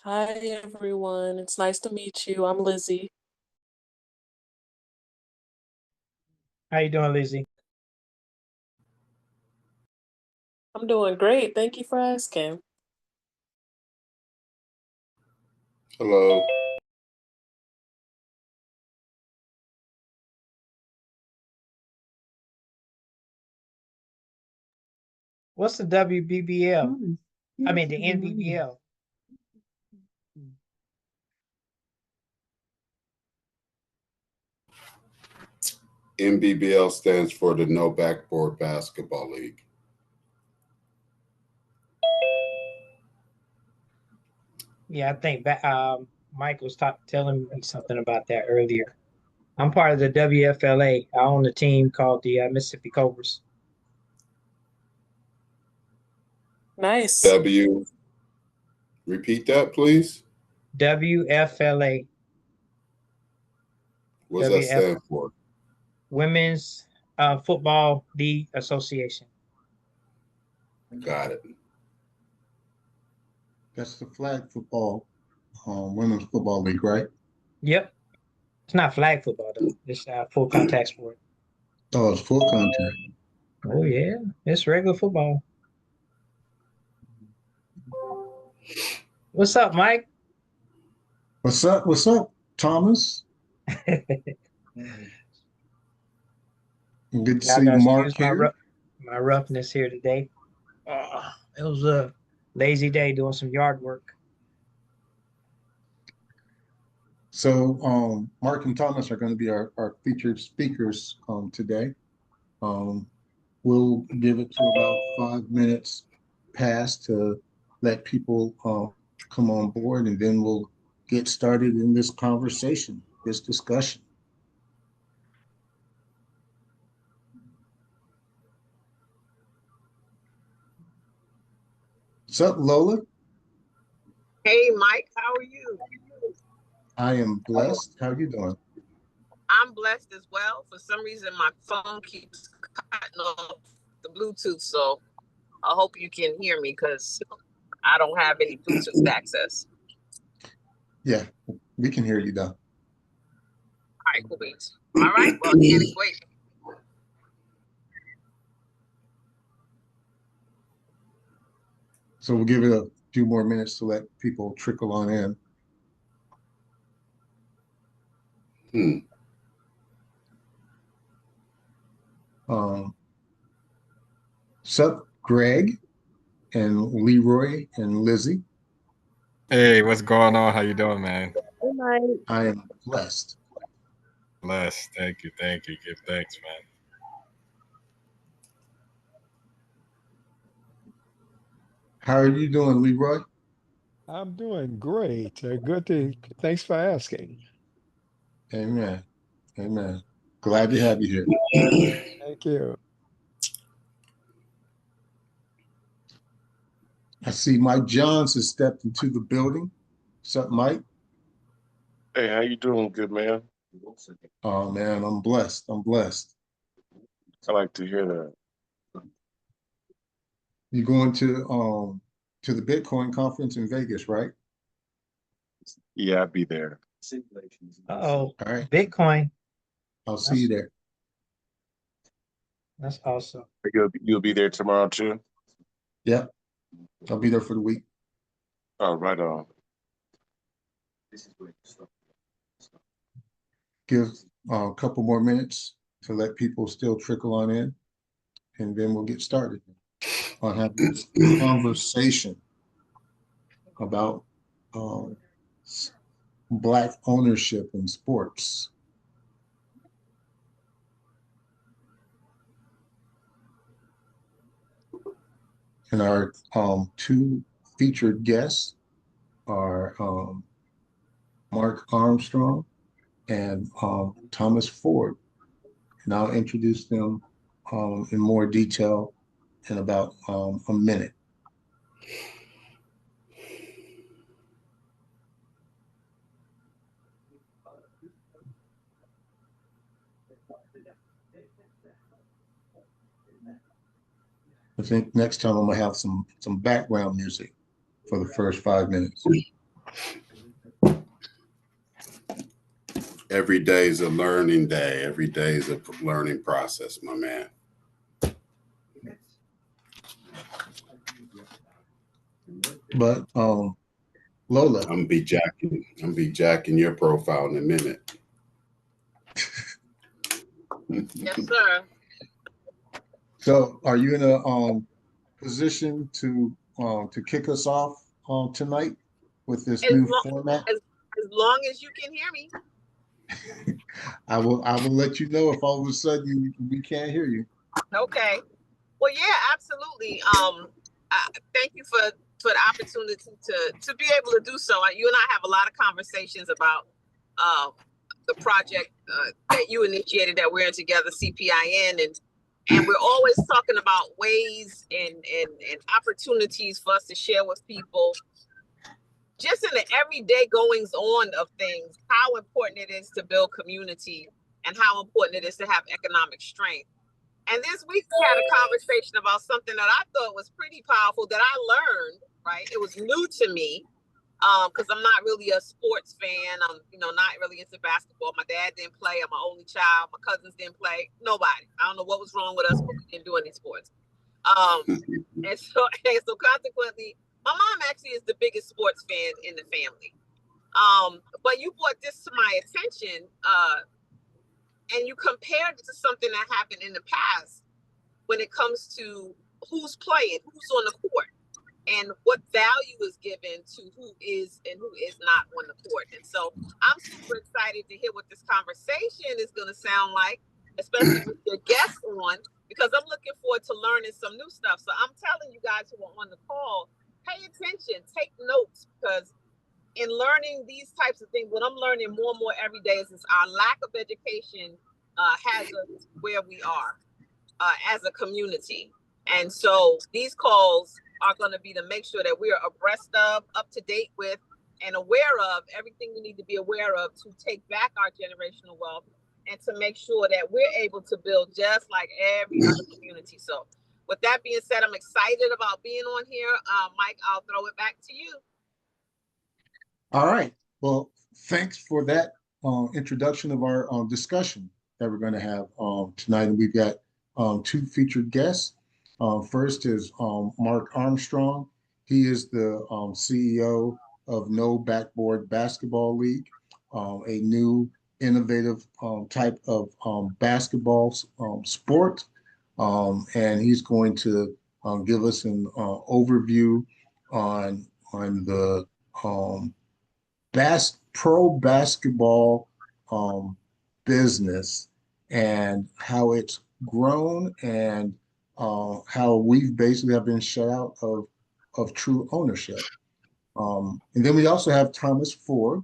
Hi, everyone. It's nice to meet you. I'm Lizzie. How you doing, Lizzie? I'm doing great. Thank you for asking. Hello. What's the WBBL? I mean, the NBBL. NBBL stands for the No Backboard Basketball League. Yeah, I think Mike was telling me something about that earlier. I'm part of the WFLA. I own a team called the Mississippi Cobras. Nice. Repeat that, please. WFLA. What's that stand for? Women's Football League Association. Got it. That's the flag football, women's football league, right? Yep. It's not flag football though. It's full contact sport. Oh, it's full contact. Oh yeah, it's regular football. What's up, Mike? What's up? What's up, Thomas? Good to see Mark here. My roughness here today. It was a lazy day doing some yard work. So Mark and Thomas are going to be our featured speakers today. We'll give it to about 5 minutes past to let people come on board, and then we'll get started in this conversation, this discussion. What's up, Lola? Hey, Mike, how are you? I am blessed. How are you doing? I'm blessed as well. For some reason, my phone keeps cutting off the Bluetooth, so I hope you can hear me because I don't have any Bluetooth access. Yeah, we can hear you, though. All right, cool beans. All right, well, can't wait. So we'll give it a few more minutes to let people trickle on in. Sup, Greg and Leroy and Lizzie. Hey, what's going on? How you doing, man? Good night. I am blessed. Blessed. Thank you. Thank you. Give thanks, man. How are you doing, Leroy? I'm doing great. Thanks for asking. Amen. Amen. Glad to have you here. Thank you. I see Mike Johns has stepped into the building. What's up, Mike? Hey, how you doing, good man? Oh man, I'm blessed. I'm blessed. I like to hear that. You going to the Bitcoin conference in Vegas, right? Yeah, I'll be there. All right. Bitcoin. I'll see you there. That's awesome. You'll be there tomorrow too? Yep. I'll be there for the week. Oh, right on. Give a couple more minutes to let people still trickle on in, and then we'll get started on having this conversation about Black ownership in sports. And our two featured guests are Mark Armstrong and Thomas Ford. And I'll introduce them in more detail in about a minute. I think next time I'm gonna have some background music for the first 5 minutes. Every day is a learning day. Every day is a learning process, my man. But Lola, I'm gonna be jacking your profile in a minute. Yes, sir. so are you in a position to kick us off tonight with this As new long format? as long as you can hear me. I will let you know if all of a sudden we can't hear you. Okay. Well, yeah, absolutely. Thank you for the opportunity to be able to do so. You and I have a lot of conversations about the project that you initiated that we're in together, CPIN, and we're always talking about ways and opportunities for us to share with people, just in the everyday goings on of things, how important it is to build community and how important it is to have economic strength. And this week we had a conversation about something that I thought was pretty powerful that I learned, right? It was new to me because I'm not really a sports fan. I'm, not really into basketball. My dad didn't play. I'm an only child. My cousins didn't play. Nobody. I don't know what was wrong with us, but we didn't do any sports. And so consequently, my mom actually is the biggest sports fan in the family. But you brought this to my attention, and you compared it to something that happened in the past when it comes to who's playing, who's on the court, and what value is given to who is and who is not on the court. And so I'm super excited to hear what this conversation is going to sound like, especially with your guests on, because I'm looking forward to learning some new stuff. So I'm telling you guys who are on the call, pay attention, take notes, because in learning these types of things, what I'm learning more and more every day is our lack of education has us where we are as a community. And so these calls are going to be to make sure that we are abreast of, up to date with, and aware of everything we need to be aware of to take back our generational wealth and to make sure that we're able to build just like every other community. So with that being said, I'm excited about being on here. Mike, I'll throw it back to you. All right. Well, thanks for that introduction of our discussion that we're going to have tonight. And we've got two featured guests. First is Mark Armstrong. He is the CEO of No Backboard Basketball League, a new innovative type of basketball sport. And he's going to give us an overview on the pro basketball business and how it's grown and how we've basically have been shut out of true ownership. And then we also have Thomas Ford,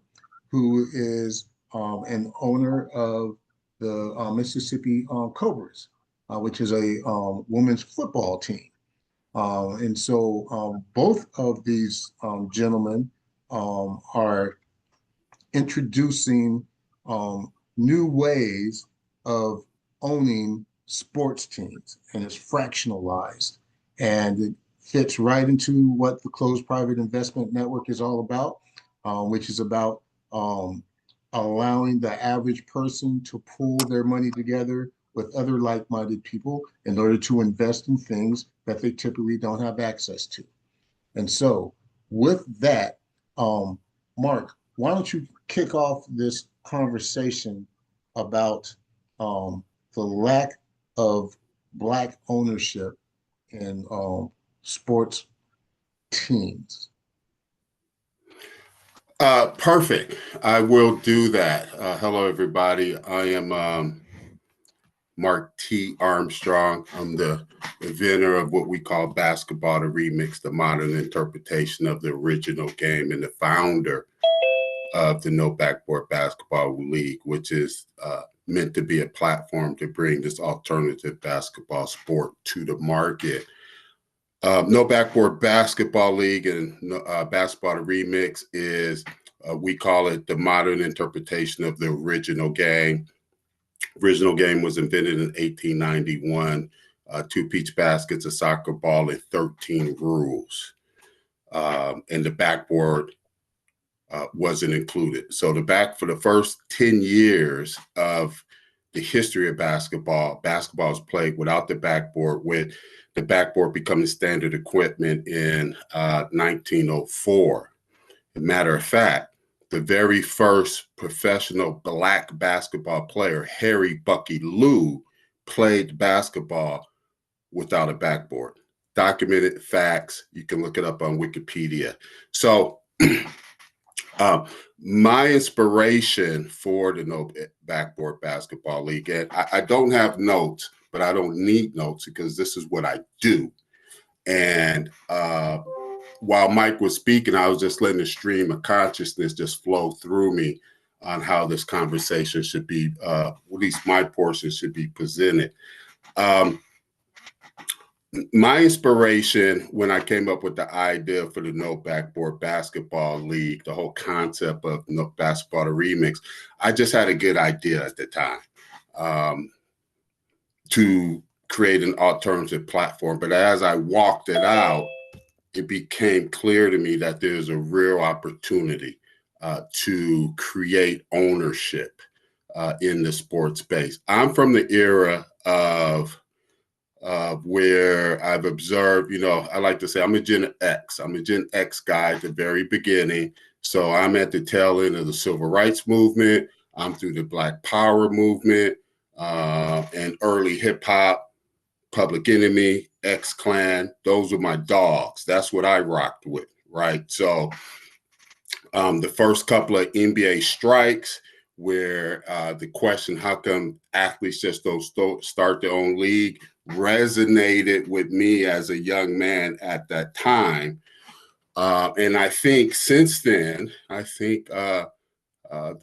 who is an owner of the Mississippi Cobras, which is a women's football team. And so both of these gentlemen are introducing new ways of owning sports teams, and it's fractionalized. And it fits right into what the closed private investment network is all about, which is about allowing the average person to pool their money together with other like-minded people in order to invest in things that they typically don't have access to. And so with that, Mark, why don't you kick off this conversation about the lack of Black ownership in sports teams? Perfect. I will do that. Hello, everybody. I am Mark T. Armstrong. I'm the inventor of what we call Basketball to Remix, the modern interpretation of the original game, and the founder of the No Backboard Basketball League, which is meant to be a platform to bring this alternative basketball sport to the market. No Backboard Basketball League and Basketball to Remix is, we call it the modern interpretation of the original game. Original game was invented in 1891, 2 peach baskets, a soccer ball, and 13 rules. And the backboard wasn't included. So for the first 10 years of the history of basketball is played without the backboard, with the backboard becoming standard equipment in 1904. As a matter of fact, the very first professional Black basketball player, Harry Bucky Lou, played basketball without a backboard. Documented facts. You can look it up on Wikipedia. So my inspiration for the No Backboard Basketball League, and I don't have notes, but I don't need notes because this is what I do. And while Mike was speaking, I was just letting the stream of consciousness just flow through me on how this conversation should be, at least my portion should be presented. My inspiration when I came up with the idea for the No Backboard Basketball League, the whole concept of No Basketball the Remix, I just had a good idea at the time to create an alternative platform. But as I walked it out, it became clear to me that there's a real opportunity to create ownership in the sports space. I'm from the era of where I've observed, I like to say I'm a Gen X. I'm a Gen X guy at the very beginning. So I'm at the tail end of the civil rights movement. I'm through the Black Power movement and early hip hop, Public Enemy, X-Clan. Those were my dogs. That's what I rocked with, right? So the first couple of NBA strikes, where the question, how come athletes just don't start their own league, resonated with me as a young man at that time. And I think since then, the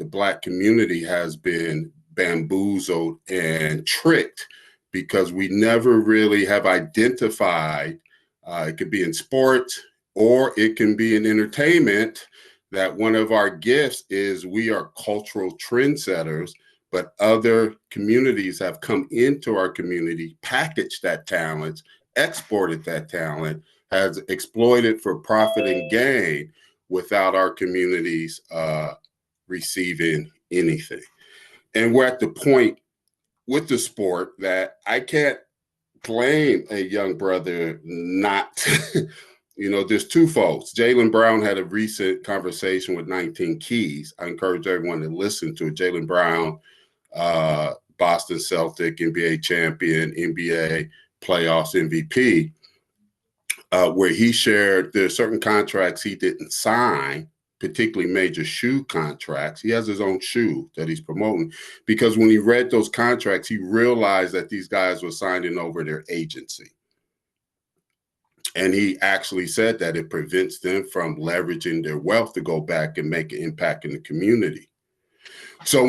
Black community has been bamboozled and tricked because we never really have identified, it could be in sports or it can be in entertainment, that one of our gifts is we are cultural trendsetters, but other communities have come into our community, packaged that talent, exported that talent, has exploited for profit and gain without our communities receiving anything. And we're at the point with the sport that I can't blame a young brother not there's two folks. Jaylen Brown had a recent conversation with 19 Keys. I encourage everyone to listen to it. Jaylen Brown, Boston Celtic, NBA champion, NBA playoffs MVP, where he shared there are certain contracts he didn't sign, particularly major shoe contracts. He has his own shoe that he's promoting because when he read those contracts, he realized that these guys were signing over their agency. And he actually said that it prevents them from leveraging their wealth to go back and make an impact in the community. So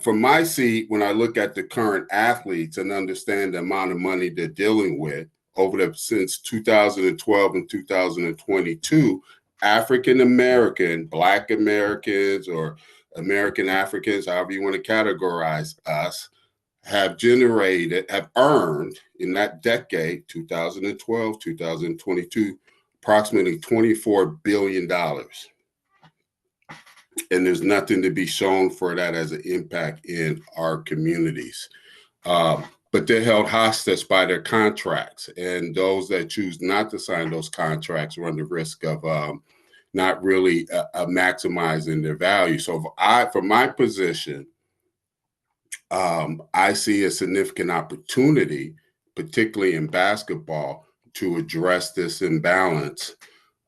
from my seat, when I look at the current athletes and understand the amount of money they're dealing with since 2012 and 2022, African American, Black Americans, or American Africans, however you want to categorize us, have earned in that decade, 2012, 2022, approximately $24 billion. And there's nothing to be shown for that as an impact in our communities. But they're held hostage by their contracts. And those that choose not to sign those contracts run the risk of not really maximizing their value. So from my position, I see a significant opportunity, particularly in basketball, to address this imbalance.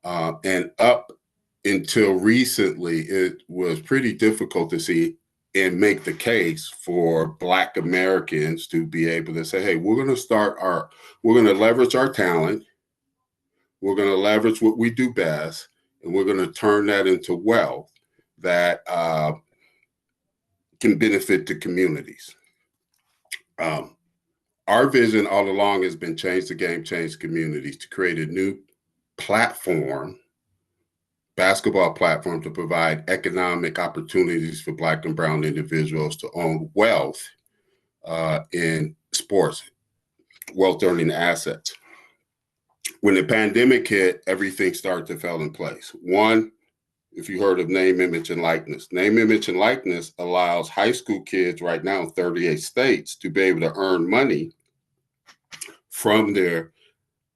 And up until recently, it was pretty difficult to see and make the case for Black Americans to be able to say, hey, we're going to leverage our talent. We're going to leverage what we do best, and we're going to turn that into wealth that can benefit the communities. Our vision all along has been change the game, change communities, to create a new basketball platform to provide economic opportunities for Black and brown individuals to own wealth in sports, wealth earning assets. When the pandemic hit, everything started to fall in place. One, if you heard of name, image, and likeness. Name, image, and likeness allows high school kids right now in 38 states to be able to earn money from their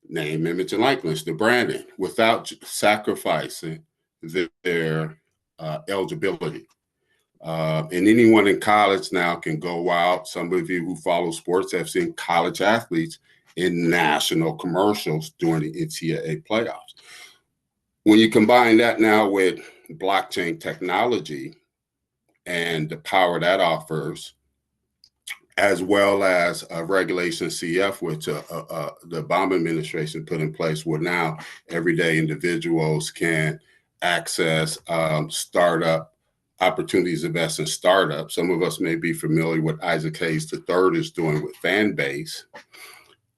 name, image, and likeness, the branding, without sacrificing their eligibility. And anyone in college now can go out. Some of you who follow sports have seen college athletes in national commercials during the NCAA playoffs. When you combine that now with blockchain technology and the power that offers, as well as Regulation CF, which the Obama administration put in place, where now everyday individuals can access startup opportunities to invest in startups. Some of us may be familiar with Isaac Hayes III is doing with Fanbase.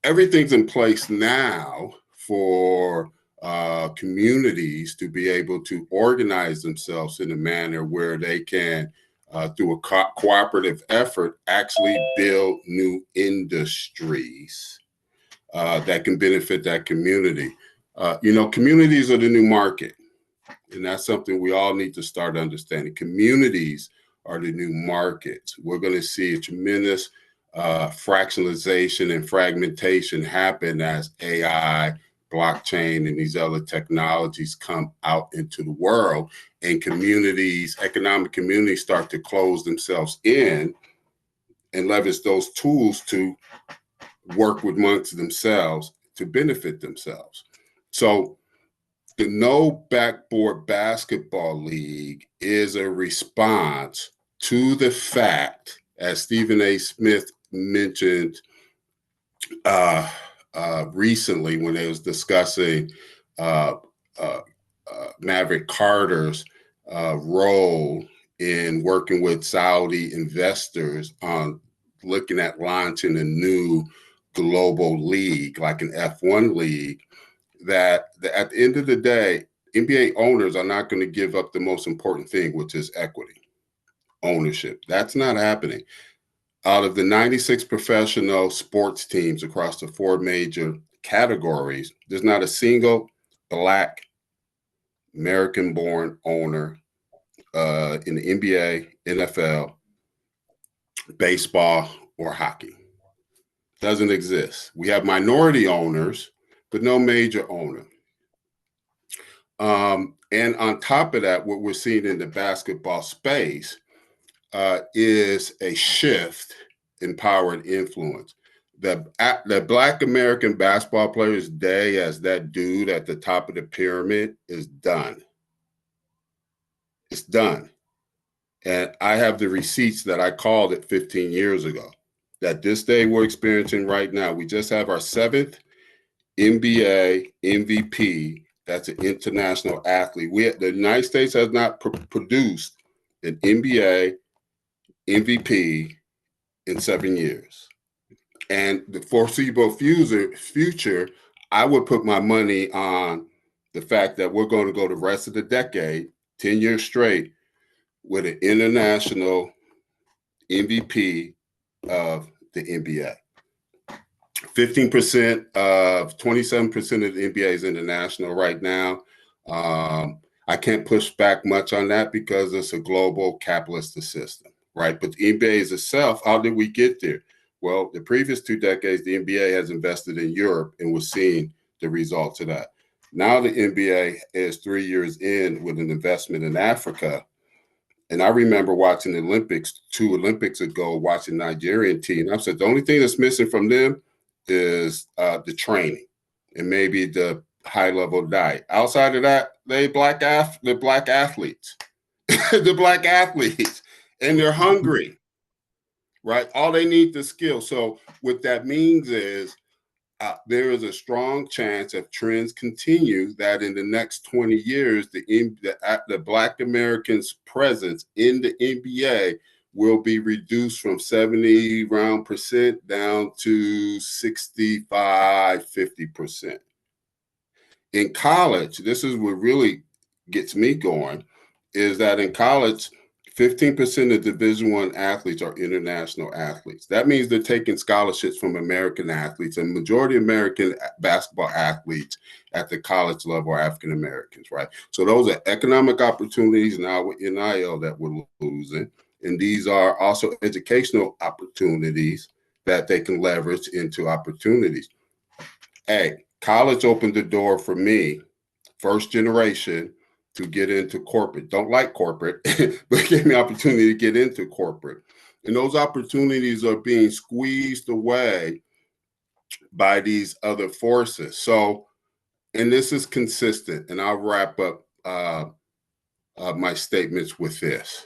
Everything's in place now for communities to be able to organize themselves in a manner where they can, through a cooperative effort, actually build new industries that can benefit that community. Communities are the new market. And that's something we all need to start understanding. Communities are the new markets. We're going to see a tremendous fractionalization and fragmentation happen as AI, blockchain, and these other technologies come out into the world, and communities, economic communities, start to close themselves in and leverage those tools to work amongst themselves to benefit themselves. So the No Backboard Basketball League is a response to the fact, as Stephen A. Smith mentioned recently when they was discussing Maverick Carter's role in working with Saudi investors on looking at launching a new global league, like an F1 league, that at the end of the day, NBA owners are not going to give up the most important thing, which is equity, ownership. That's not happening. Out of the 96 professional sports teams across the 4 major categories, there's not a single Black American-born owner in the NBA, NFL, baseball, or hockey. Doesn't exist. We have minority owners, but no major owner. And on top of that, what we're seeing in the basketball space is a shift in power and influence. The Black American basketball player's day as that dude at the top of the pyramid is done. It's done. And I have the receipts that I called it 15 years ago. That this day we're experiencing right now, we just have our 7th NBA MVP. That's an international athlete. The United States has not produced an NBA MVP in 7 years. And the foreseeable future, I would put my money on the fact that we're going to go the rest of the decade, 10 years straight, with an international MVP of the NBA. 15% of 27% of the NBA is international right now. I can't push back much on that because it's a global capitalist system, right? But the NBA is itself, how did we get there? Well, the previous 2 decades, the NBA has invested in Europe, and we're seeing the results of that. Now the NBA is 3 years in with an investment in Africa. And I remember watching the Olympics 2 Olympics ago, watching the Nigerian team. I said, the only thing that's missing from them is the training and maybe the high level diet. Outside of that, they're black athletes, the black athletes, and they're hungry, right? All they need is skill. So what that means is there is a strong chance, if trends continue, that in the next 20 years, the Black Americans' presence in the NBA will be reduced from 70% down to 65, 50%. In college, this is what really gets me going, is that in college, 15% of Division I athletes are international athletes. That means they're taking scholarships from American athletes, and majority of American basketball athletes at the college level are African Americans, right? So those are economic opportunities now with NIL that we're losing. And these are also educational opportunities that they can leverage into opportunities. Hey, college opened the door for me, first generation, to get into corporate. Don't like corporate, but gave me opportunity to get into corporate. And those opportunities are being squeezed away by these other forces. So, and this is consistent, and I'll wrap up my statements with this.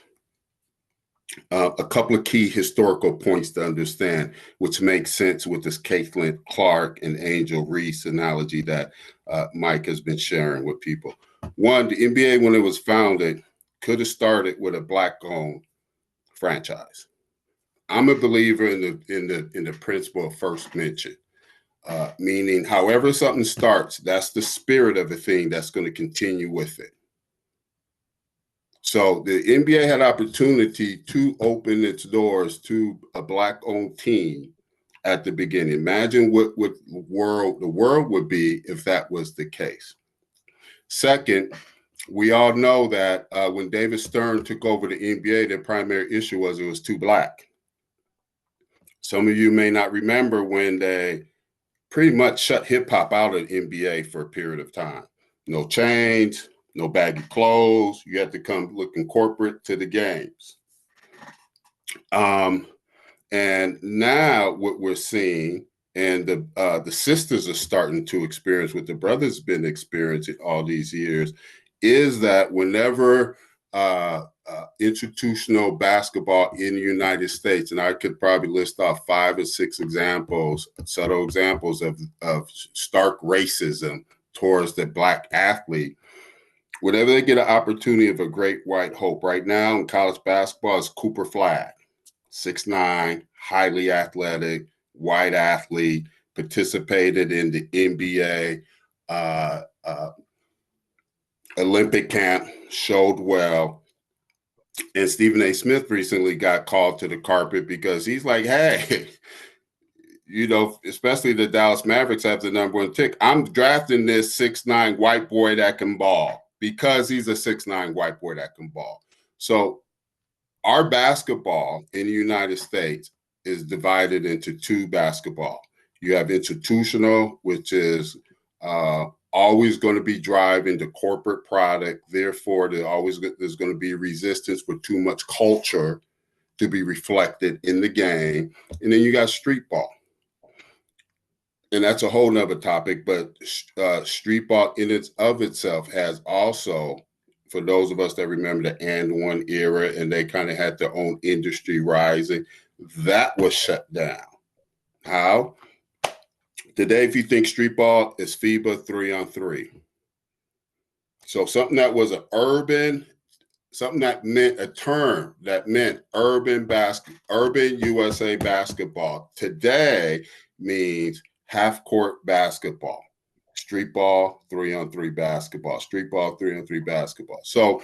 A couple of key historical points to understand, which makes sense with this Caitlin Clark and Angel Reese analogy that Mike has been sharing with people. One, the NBA, when it was founded, could have started with a Black-owned franchise. I'm a believer in the principle of first mention, meaning however something starts, that's the spirit of the thing that's going to continue with it. So the NBA had opportunity to open its doors to a Black-owned team at the beginning. Imagine what the world would be if that was the case. Second, we all know that when David Stern took over the NBA, the primary issue was it was too Black. Some of you may not remember when they pretty much shut hip-hop out of the NBA for a period of time. No chains, no baggy clothes. You had to come looking corporate to the games. And now what we're seeing, and the sisters are starting to experience what the brothers been experiencing all these years, is that whenever institutional basketball in the United States, and I could probably list off 5 or 6 examples, subtle examples of stark racism towards the Black athlete, whenever they get an opportunity of a great white hope. Right now in college basketball is Cooper Flagg, 6'9", highly athletic, white athlete, participated in the NBA Olympic camp, showed well. And Stephen A. Smith recently got called to the carpet because he's like, hey, you know, especially the Dallas Mavericks have the #1 pick. I'm drafting this 6'9" white boy that can ball because he's a 6'9" white boy that can ball. So our basketball in the United States is divided into 2 basketball. You have institutional, which is always going to be driving the corporate product. Therefore, there's going to be resistance for too much culture to be reflected in the game. And then you got street ball. And that's a whole nother topic, but street ball in itself has also, for those of us that remember the And One era, and they kind of had their own industry rising, that was shut down. How? Today, if you think street ball, is FIBA 3-on-3. So something that was an urban, something that meant a term that meant urban USA basketball, today means half-court basketball, street ball, 3-on-3 basketball, street ball, 3-on-3 basketball. So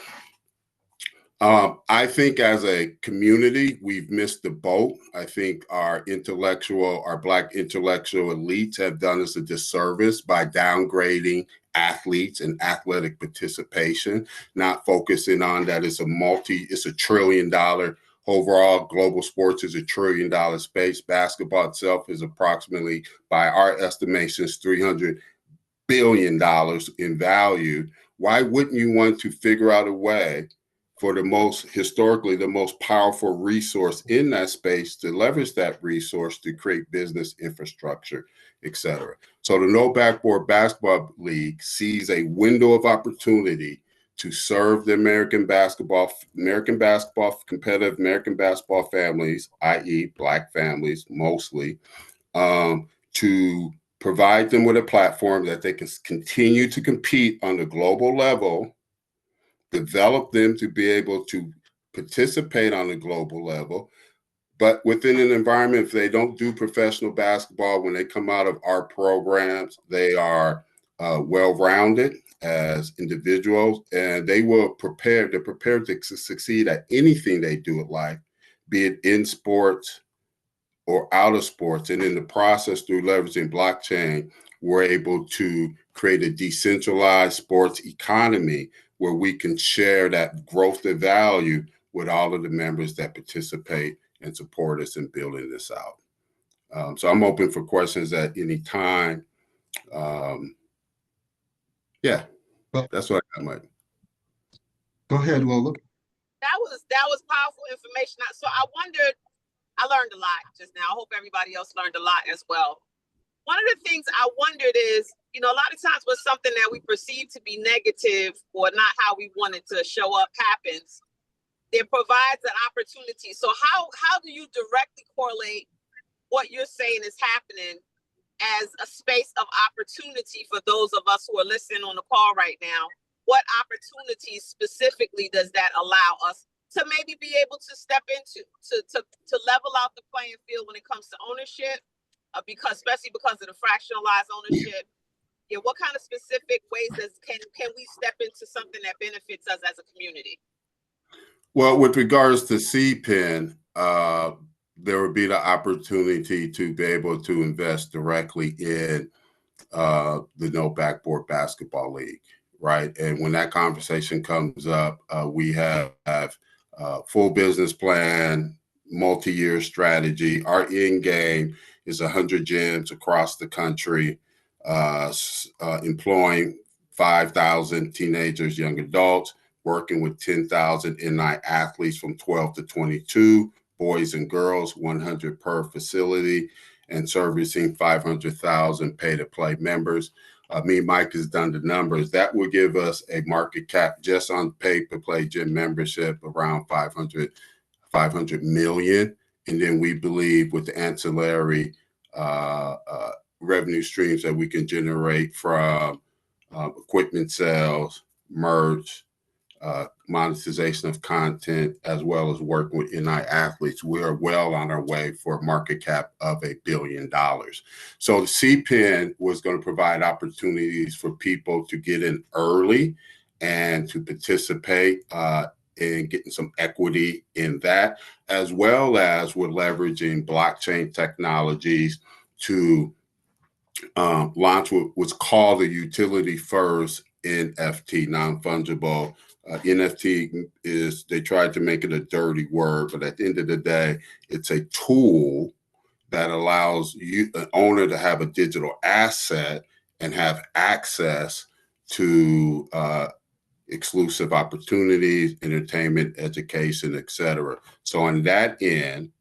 I think as a community, we've missed the boat. I think our Black intellectual elites have done us a disservice by downgrading athletes and athletic participation, not focusing on that it's a $1 trillion overall. Global sports is $1 trillion space. Basketball itself is approximately, by our estimations, $300 billion in value. Why wouldn't you want to figure out a way for historically the most powerful resource in that space to leverage that resource to create business infrastructure, et cetera? So the No Backboard Basketball League sees a window of opportunity to serve the American basketball competitive American basketball families, i.e. Black families mostly, to provide them with a platform that they can continue to compete on the global level, develop them to be able to participate on the global level, but within an environment, if they don't do professional basketball, when they come out of our programs, they are well-rounded as individuals, and they're prepared to succeed at anything they do in life, be it in sports or out of sports. And in the process, through leveraging blockchain, we're able to create a decentralized sports economy where we can share that growth of value with all of the members that participate and support us in building this out. So I'm open for questions at any time. Yeah, that's what I got, Mike. Go ahead, Lola. That was powerful information. So I wondered, I learned a lot just now. I hope everybody else learned a lot as well. One of the things I wondered is, a lot of times when something that we perceive to be negative or not how we want it to show up happens, it provides an opportunity. So how do you directly correlate what you're saying is happening as a space of opportunity for those of us who are listening on the call right now? What opportunities specifically does that allow us to maybe be able to step into, to level out the playing field when it comes to ownership, especially because of the fractionalized ownership? Yeah, what kind of specific ways can we step into something that benefits us as a community? Well, with regards to CPIN, there would be the opportunity to be able to invest directly in the No Backboard Basketball League, right? And when that conversation comes up, we have full business plan, multi-year strategy. Our end game is 100 gyms across the country, employing 5,000 teenagers, young adults, working with 10,000 NI athletes from 12 to 22, boys and girls, 100 per facility, and servicing 500,000 pay-to-play members. Me and Mike has done the numbers. That will give us a market cap just on pay-to-play gym membership around 500 million. And then we believe with the ancillary revenue streams that we can generate from equipment sales, merch, monetization of content, as well as working with NI athletes, we are well on our way for a market cap of $1 billion. So the CPIN was going to provide opportunities for people to get in early and to participate in getting some equity in that, as well as we're leveraging blockchain technologies to launch what's called the utility first NFT, non-fungible. NFT is, they tried to make it a dirty word, but at the end of the day, it's a tool that allows you, an owner, to have a digital asset and have access to exclusive opportunities, entertainment, education, etc. So on that end,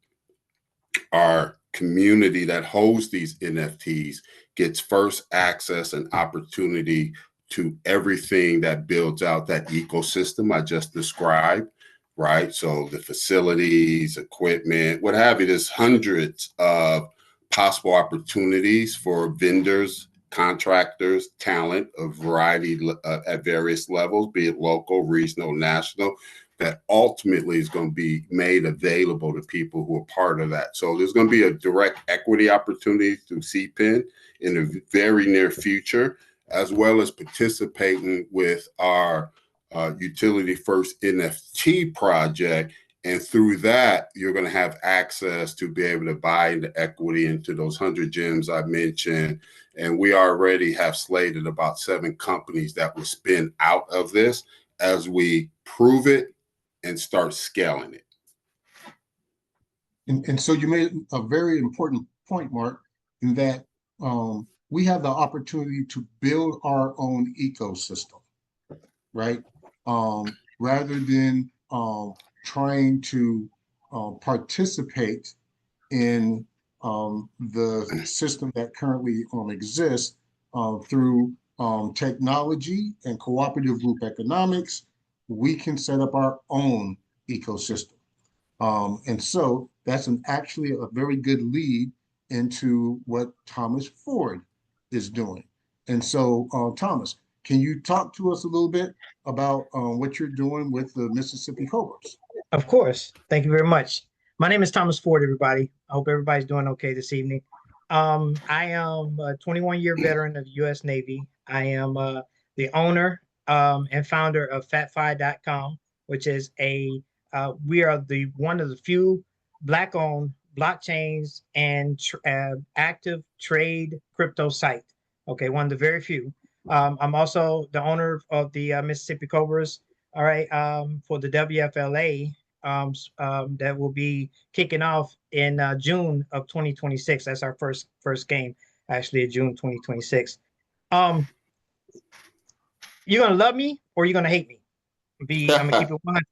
our community that holds these NFTs gets first access and opportunity to everything that builds out that ecosystem I just described, right? So the facilities, equipment, what have you, there's hundreds of possible opportunities for vendors, contractors, talent, a variety at various levels, be it local, regional, national, that ultimately is going to be made available to people who are part of that. So there's going to be a direct equity opportunity through CPIN in the very near future, as well as participating with our Utility First NFT project. And through that, you're going to have access to be able to buy into equity into those 100 gyms I mentioned. And we already have slated about 7 companies that will spin out of this as we prove it and start scaling it. And so you made a very important point, Mark, in that we have the opportunity to build our own ecosystem, right? Rather than trying to participate in the system that currently exists through technology and cooperative group economics, we can set up our own ecosystem. And so that's actually a very good lead into what Thomas Ford is doing. And so, Thomas, can you talk to us a little bit about what you're doing with the Mississippi Cobras? Of course. Thank you very much. My name is Thomas Ford, everybody. I hope everybody's doing okay this evening. I am a 21-year veteran of the U.S. Navy. I am the owner and founder of FatFi.com, which is we are the one of the few Black-owned blockchains and active trade crypto site. Okay, one of the very few. I'm also the owner of the Mississippi Cobras. All right, for the WFLA that will be kicking off in June of 2026. That's our first game, actually, in June 2026. You're gonna love me or you're gonna hate me. I'm gonna keep it 100.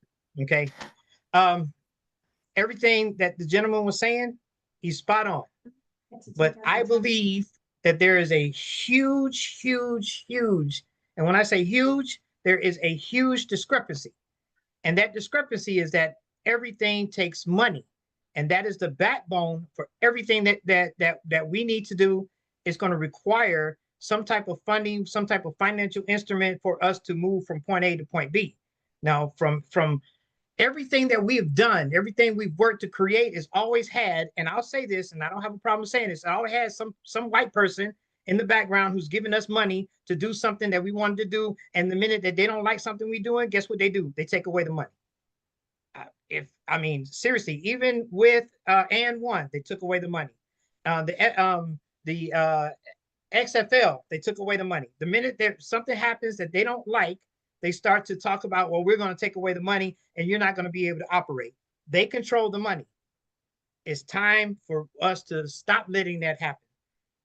Okay. Everything that the gentleman was saying, he's spot on. But I believe that there is a huge, huge, huge, and when I say huge, there is a huge discrepancy. And that discrepancy is that everything takes money. And that is the backbone for everything that we need to do. Is going to require some type of funding, some type of financial instrument for us to move from point A to point B. Now, from everything that we have done, everything we've worked to create is always had, and I'll say this, and I don't have a problem saying this, I always had some white person in the background who's giving us money to do something that we wanted to do. And the minute that they don't like something we're doing, guess what they do? They take away the money. Seriously, even with and one, they took away the money. The XFL, they took away the money. The minute that something happens that they don't like, they start to talk about, well, we're going to take away the money and you're not going to be able to operate. They control the money. It's time for us to stop letting that happen.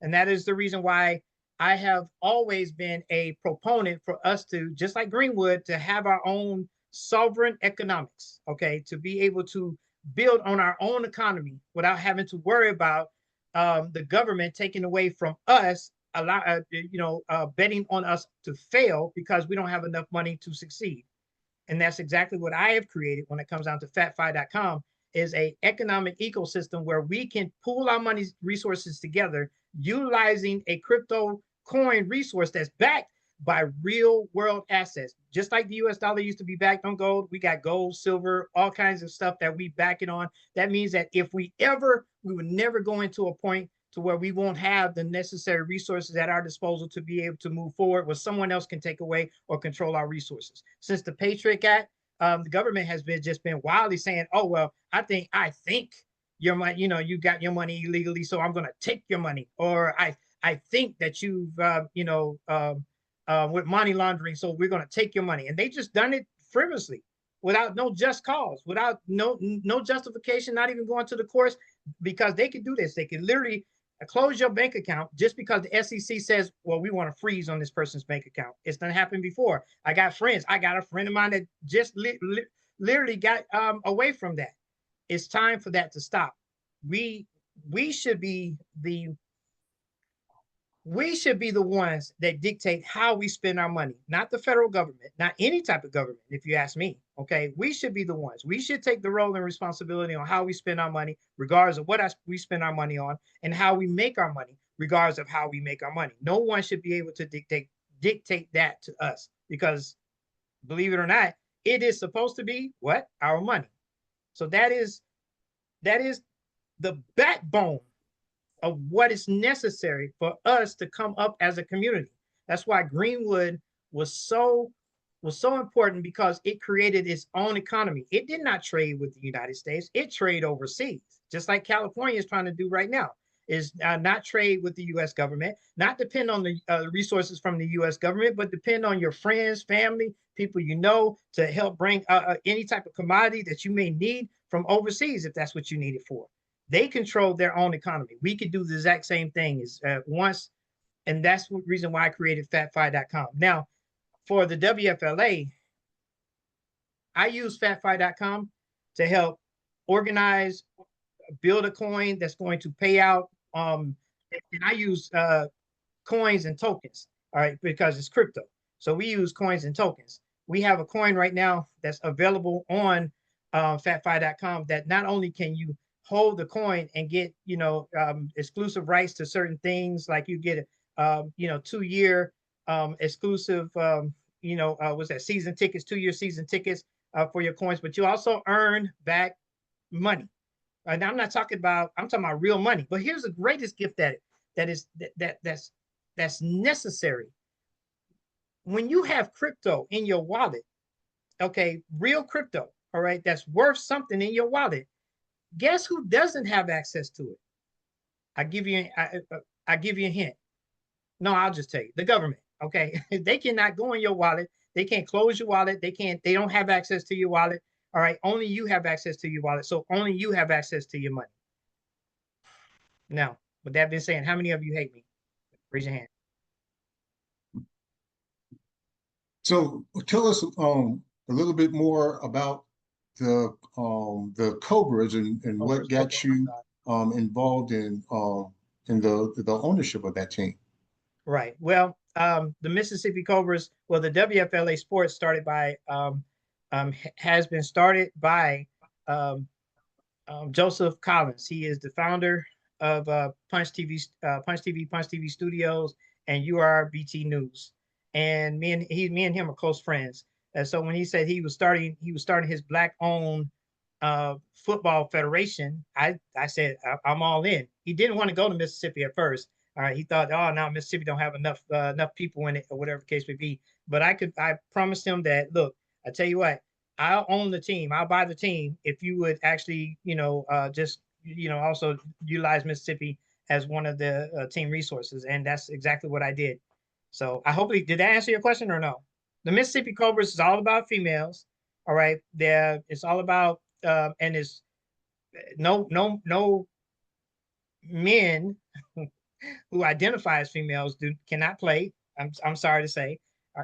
And that is the reason why I have always been a proponent for us to, just like Greenwood, to have our own sovereign economics, okay, to be able to build on our own economy without having to worry about the government taking away from us, betting on us to fail because we don't have enough money to succeed. And that's exactly what I have created when it comes down to fatfi.com, is a economic ecosystem where we can pool our money resources together, utilizing a crypto coin resource that's backed by real world assets. Just like the US dollar used to be backed on gold, we got gold, silver, all kinds of stuff that we back it on. That means that if we would never go into a point to where we won't have the necessary resources at our disposal to be able to move forward, where someone else can take away or control our resources. Since the Patriot Act, the government has been wildly saying, "Oh well, I think your money, you got your money illegally, so I'm going to take your money," or I think that you've with money laundering, so we're going to take your money, and they just done it frivolously, without no just cause, without no justification, not even going to the courts, because they could do this. They could literally close your bank account just because the SEC says, well, we want to freeze on this person's bank account. It's done happened before. I got a friend of mine that just literally got away from that. It's time for that to stop. We should be the ones that dictate how we spend our money, not the federal government, not any type of government, if you ask me. Okay, we should be the ones. We should take the role and responsibility on how we spend our money, regardless of what we spend our money on, and how we make our money, regardless of how we make our money. No one should be able to dictate that to us, because believe it or not, it is supposed to be what? Our money. So that is the backbone of what is necessary for us to come up as a community. That's why Greenwood was so important, because it created its own economy. It did not trade with the United States. It traded overseas, just like California is trying to do right now, is not trade with the U.S. government, not depend on the resources from the U.S. government, but depend on your friends, family, people you know, to help bring any type of commodity that you may need from overseas, if that's what you need it for. They control their own economy. We could do the exact same thing as once, and that's the reason why I created fatfi.com. Now, for the WFLA, I use fatfi.com to help organize, build a coin that's going to pay out, and I use coins and tokens, all right, because it's crypto. So we use coins and tokens. We have a coin right now that's available on fatfi.com that not only can you hold the coin and get exclusive rights to certain things, like you get 2-year exclusive what's that, season tickets, 2-year season tickets for your coins, but you also earn back money. And I'm talking about real money. But here's the greatest gift that's necessary. when you have crypto in your wallet, okay, real crypto, all right, that's worth something in your wallet, guess who doesn't have access to it? I give you I give you a hint. No, I'll just tell you, the government. Okay, they cannot go in your wallet. They can't close your wallet. They don't have access to your wallet. All right, only you have access to your wallet. So only you have access to your money. Now, with that being said, how many of you hate me? Raise your hand. So tell us a little bit more about the Cobras and what got Okay. you involved in the ownership of that team. Right. Well, the Mississippi Cobras, well, the WFLA Sports started by has been started by Joseph Collins. He is the founder of Punch TV Studios, and URBT News. And me and him are close friends. And so when he said he was starting his black-owned football federation, I said I'm all in. He didn't want to go to Mississippi at first. All right, he thought, oh, no, Mississippi don't have enough people in it, or whatever the case may be. But I promised him that, look, I tell you what, I'll own the team. I'll buy the team if you would actually, just, also utilize Mississippi as one of the team resources. And that's exactly what I did. So I hopefully, did that answer your question or no? The Mississippi Cobras is all about females. All right. It's all about, and it's no men who identify as females cannot play. I'm sorry to say.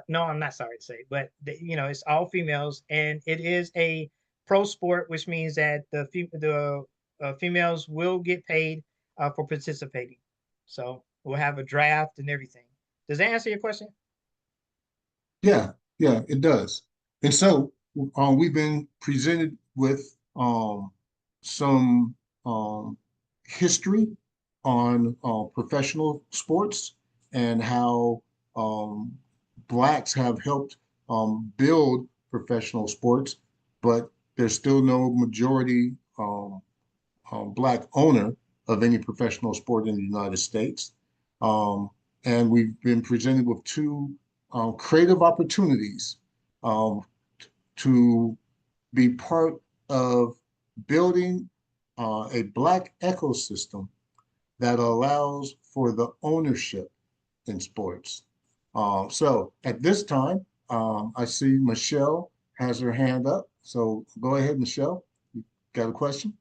No, I'm not sorry to say, but it's all females, and it is a pro sport, which means that the females will get paid for participating. So we'll have a draft and everything. Does that answer your question? Yeah, it does. And so we've been presented with some history on professional sports and how Blacks have helped build professional sports, but there's still no majority Black owner of any professional sport in the United States. And we've been presented with two creative opportunities to be part of building a Black ecosystem that allows for the ownership in sports. So at this time, I see Michelle has her hand up. So go ahead, Michelle. You got a question?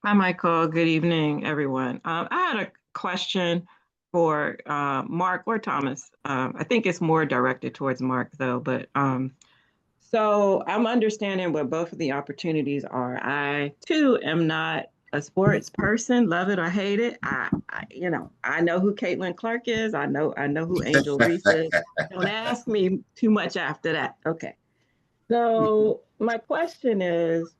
Hi, Michael. Good evening, everyone. I had a question for Mark or Thomas. I think it's more directed towards Mark, though. But so I'm understanding what both of the opportunities are. I, too, am not a sports person, love it or hate it. I know who Caitlin Clark is. I know who Angel Reese is. Don't ask me too much after that. Okay. So my question is,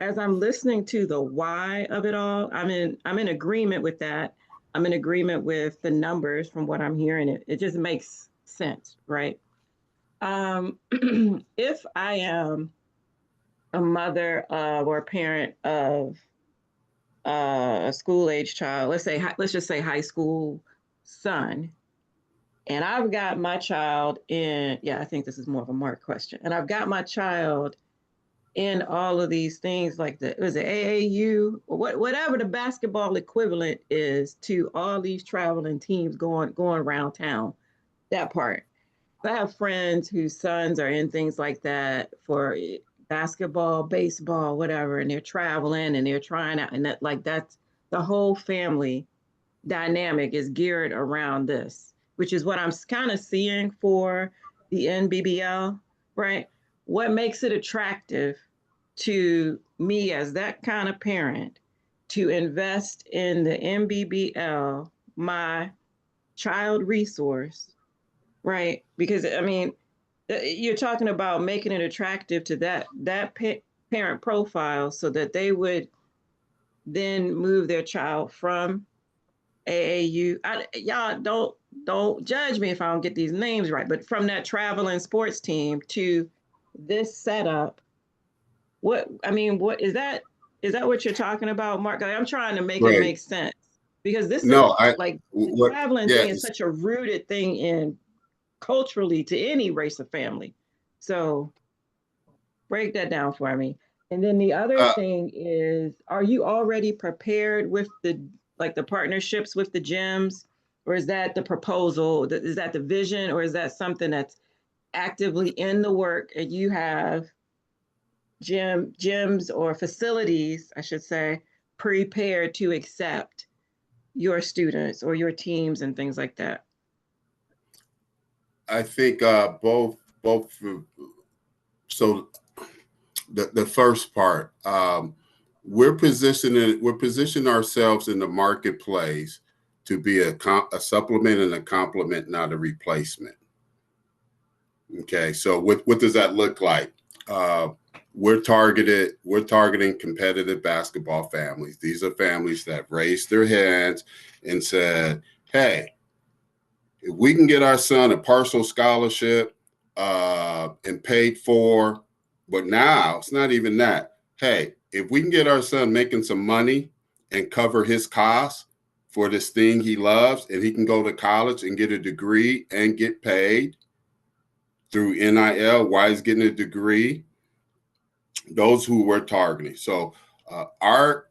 as I'm listening to the why of it all, I'm in agreement with that. I'm in agreement with the numbers from what I'm hearing. It just makes sense, right? If I am a mother of or a parent of a school-age child, let's just say high school son, and I've got my child in, I think this is more of a Mark question, and I've got my child in all of these things like was it AAU or whatever the basketball equivalent is to all these traveling teams going around town, that part. I have friends whose sons are in things like that for basketball, baseball, whatever, and they're traveling and they're trying out, and that's the whole family dynamic is geared around this, which is what I'm kind of seeing for the NBBL, right? What makes it attractive to me as that kind of parent to invest in the NBBL, my child resource, right? Because I mean, you're talking about making it attractive to that parent profile so that they would then move their child from AAU. Y'all don't judge me if I don't get these names right, but from that traveling sports team to this setup. What is that? Is that what you're talking about, Mark? I'm trying to make it make sense because this is No, like the what? traveling Yeah, thing is such a rooted thing in culturally to any race or family. So break that down for me. And then the other thing is, are you already prepared with the partnerships with the gyms, or is that the proposal? Is that the vision, or is that something that's actively in the work and you have gyms or facilities, I should say, prepared to accept your students or your teams and things like that? I think both. So the first part, we're positioning ourselves in the marketplace to be a supplement and a complement, not a replacement. Okay, so what does that look like? We're targeting competitive basketball families. These are families that raised their hands and said, hey, if we can get our son a partial scholarship and paid for, but now it's not even that. Hey, if we can get our son making some money and cover his costs for this thing he loves, and he can go to college and get a degree and get paid through NIL while he's getting a degree, those who we're targeting. So our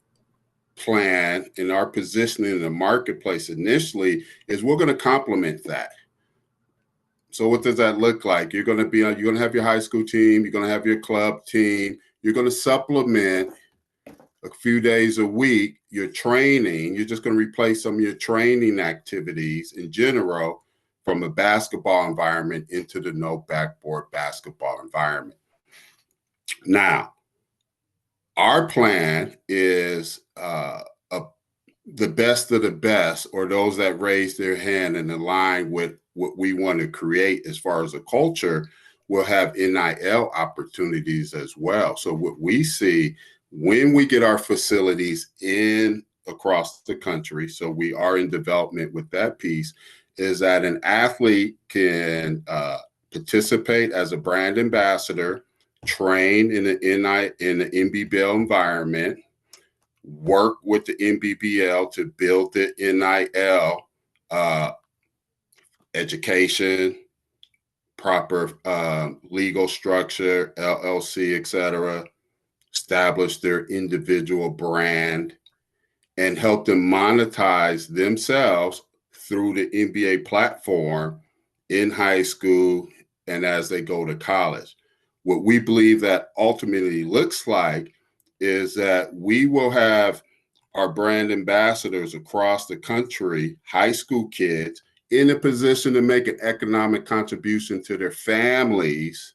plan and our positioning in the marketplace initially is we're going to complement that. So what does that look like? You're going to have your high school team, you're going to have your club team, you're going to supplement a few days a week your training. You're just going to replace some of your training activities in general from a basketball environment into the no backboard basketball environment. Now, our plan is the best of the best, or those that raise their hand and align with what we want to create as far as a culture, will have NIL opportunities as well. So what we see when we get our facilities in across the country, so we are in development with that piece, is that an athlete can participate as a brand ambassador, train in the NBBL environment, work with the NBBL to build the NIL education, proper legal structure, LLC, et cetera, establish their individual brand, and help them monetize themselves through the NBA platform in high school and as they go to college. What we believe that ultimately looks like is that we will have our brand ambassadors across the country, high school kids, in a position to make an economic contribution to their families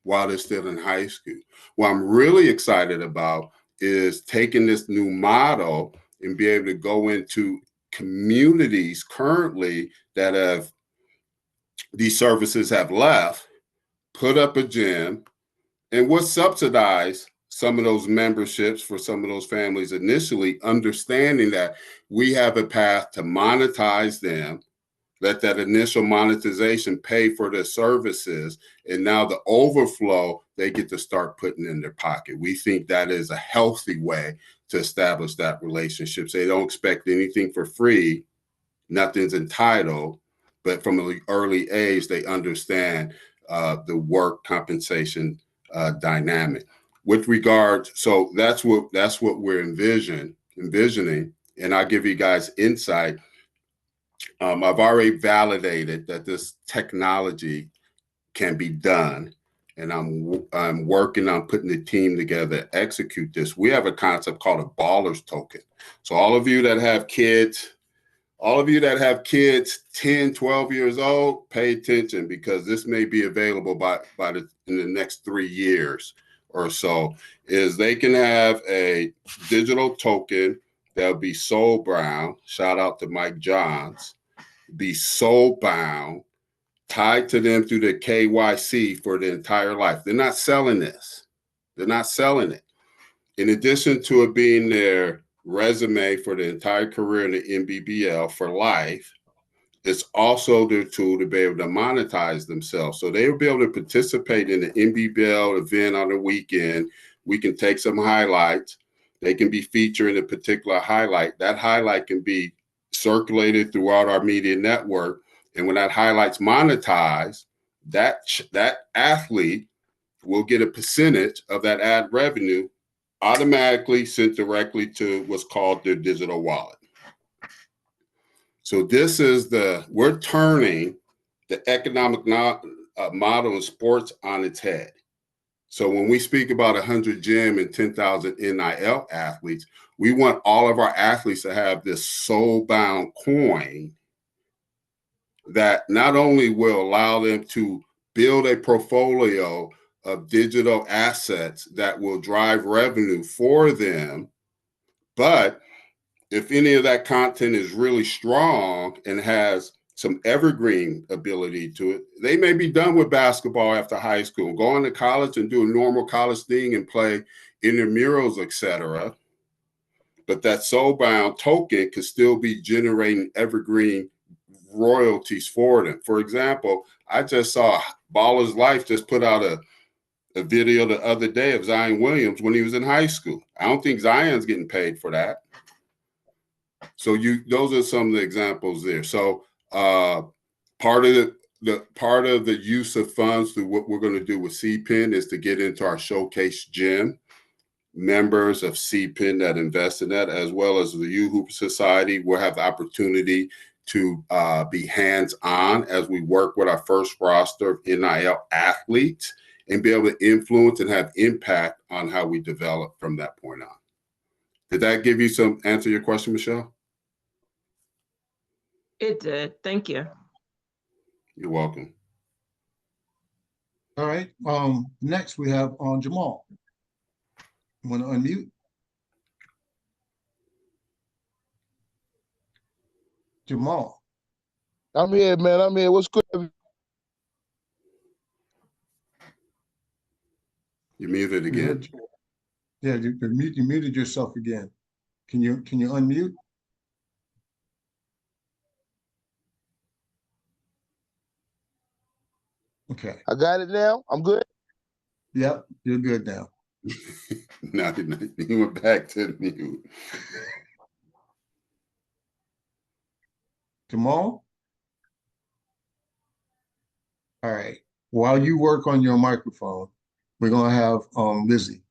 while they're still in high school. What I'm really excited about is taking this new model and be able to go into communities currently that have these services have left, put up a gym, and we'll subsidize some of those memberships for some of those families initially, understanding that we have a path to monetize them, let that initial monetization pay for their services, and now the overflow they get to start putting in their pocket. We think that is a healthy way to establish that relationship. So they don't expect anything for free, nothing's entitled, but from an early age, they understand the work compensation dynamic. With regard, so that's what we're envisioning, and I'll give you guys insight. I've already validated that this technology can be done, and I'm working on putting the team together to execute this. We have a concept called a baller's token. So all of you that have kids 10, 12 years old, pay attention, because this may be available in the next 3 years or so, is they can have a digital token that'll be soul bound. Shout out to Mike Johns. Be soul bound, tied to them through the KYC for the entire life. They're not selling this. They're not selling it. In addition to it being their resume for the entire career in the NBBL for life, it's also their tool to be able to monetize themselves. So they will be able to participate in the NBBL event on the weekend. We can take some highlights. They can be featured in a particular highlight. That highlight can be circulated throughout our media network, And when that highlight's monetized, that athlete will get a percentage of that ad revenue automatically sent directly to what's called their digital wallet. So this is we're turning the economic model in sports on its head. So when we speak about 100 gym and 10,000 NIL athletes, we want all of our athletes to have this soul-bound coin that not only will allow them to build a portfolio of digital assets that will drive revenue for them, but if any of that content is really strong and has some evergreen ability to it, they may be done with basketball after high school, go on to college and do a normal college thing and play intramurals, etc. But that soul-bound token could still be generating evergreen royalties for them. For example, I just saw Baller's Life just put out a video the other day of Zion Williams when he was in high school. I don't think Zion's getting paid for that. So those are some of the examples there. So part of the use of funds through what we're going to do with CPIN is to get into our showcase gym. Members of CPIN that invest in that, as well as the U-Hoop Society, will have the opportunity to be hands-on as we work with our first roster of NIL athletes and be able to influence and have impact on how we develop from that point on. Did that give you answer your question, Michelle? It did. Thank you. You're welcome. All right. Next we have Jamal. You want to unmute? Jamal. I'm here, man. I'm here. What's good? You're muted again. Yeah, you muted yourself again. Can you unmute? Okay. I got it now. I'm good. Yep, you're good now. No, he went back to the mute. Jamal? All right. While you work on your microphone, we're gonna have Lizzie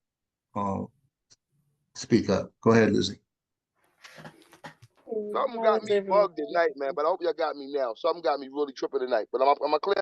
speak up. Go ahead, Lizzie. Something got me bugged at night, man. But I hope y'all got me now. Something got me really tripping tonight. But am I clear?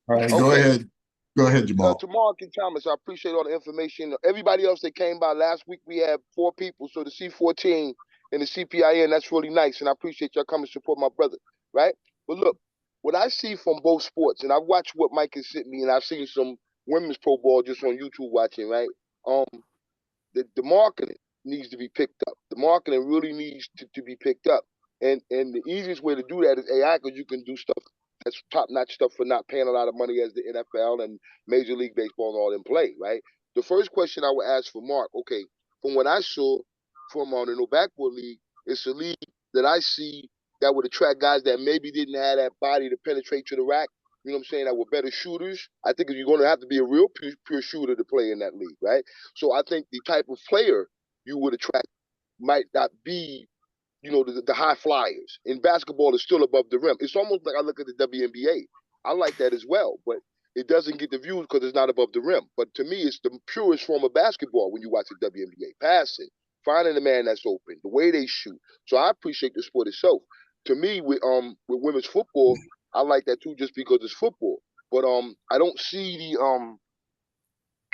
All right, okay. Go ahead. Go ahead, Jamal. Tomorrow can Thomas, I appreciate all the information. Everybody else that came by last week, we had 4 people. So the C14 and the CPIN, that's really nice. And I appreciate y'all coming to support my brother, right? But look, what I see from both sports, and I've watched what Mike has sent me, and I've seen some women's pro ball just on YouTube watching, right? The marketing needs to be picked up. The marketing really needs to be picked up. And the easiest way to do that is AI, because you can do stuff that's top-notch stuff for not paying a lot of money as the NFL and Major League Baseball and all them play, right? The first question I would ask for Mark, okay, from what I saw from the No Backboard League, it's a league that I see that would attract guys that maybe didn't have that body to penetrate to the rack, you know what I'm saying, that were better shooters. I think you're going to have to be a real pure shooter to play in that league, right? So I think the type of player you would attract might not be, the high flyers. In basketball, it's still above the rim. It's almost like I look at the WNBA. I like that as well, but it doesn't get the views because it's not above the rim. But to me, it's the purest form of basketball when you watch the WNBA. Passing, finding the man that's open, the way they shoot. So I appreciate the sport itself. To me, with women's football, I like that too, just because it's football. But I don't see the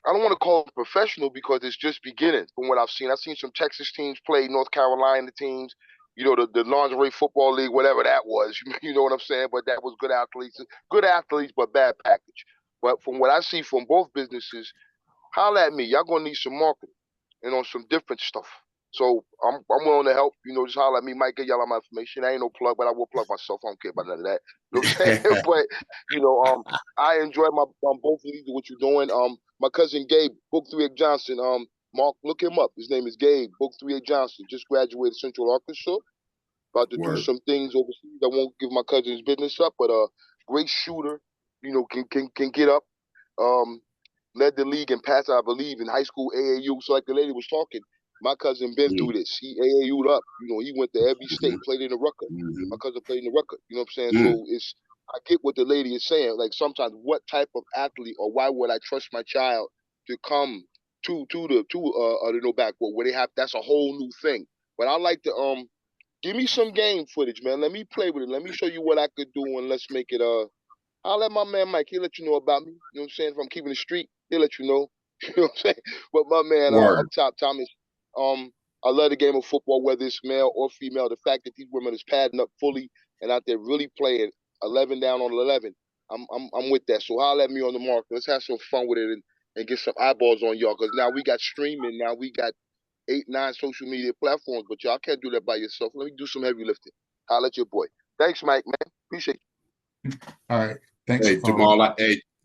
I don't want to call it professional because it's just beginning from what I've seen. I've seen some Texas teams play, North Carolina teams, the lingerie football league, whatever that was. You know what I'm saying? But that was good athletes, but bad package. But from what I see from both businesses, holla at me. Y'all gonna need some marketing and on some different stuff. So I'm willing to help. Just holla at me. Might get y'all my information. I ain't no plug, but I will plug myself. I don't care about none of that. You know what I'm saying? But I enjoy both of you what you're doing. My cousin Gabe, Book 3A Johnson. Mark, look him up. His name is Gabe, Book 3A Johnson. Just graduated Central Arkansas. About to do some things overseas. I won't give my cousin's business up, but great shooter. Can get up. Led the league in pass, I believe, in high school AAU. So like the lady was talking, My cousin been through this. He AAU'd up. You know, he went to every state, played in the Rucker. Mm-hmm. My cousin played in the Rucker. You know what I'm saying? So it's, I get what the lady is saying. Like sometimes, what type of athlete or why would I trust my child to come to the no backboard where they have, that's a whole new thing. But I like to give me some game footage, man. Let me play with it. Let me show you what I could do, and let's make it I'll let my man Mike, he'll let you know about me. You know what I'm saying? If I'm keeping the street, he'll let you know. You know what I'm saying? But my man up top, Thomas, I love the game of football, whether it's male or female. The fact that these women is padding up fully and out there really playing 11 down on 11, I'm with that. So holler at me on the market. Let's have some fun with it and get some eyeballs on y'all. Because now we got streaming. Now we got 8, 9 social media platforms. But y'all can't do that by yourself. Let me do some heavy lifting. Holler at your boy. Thanks, Mike, man. Appreciate you. All right. Thanks. Hey,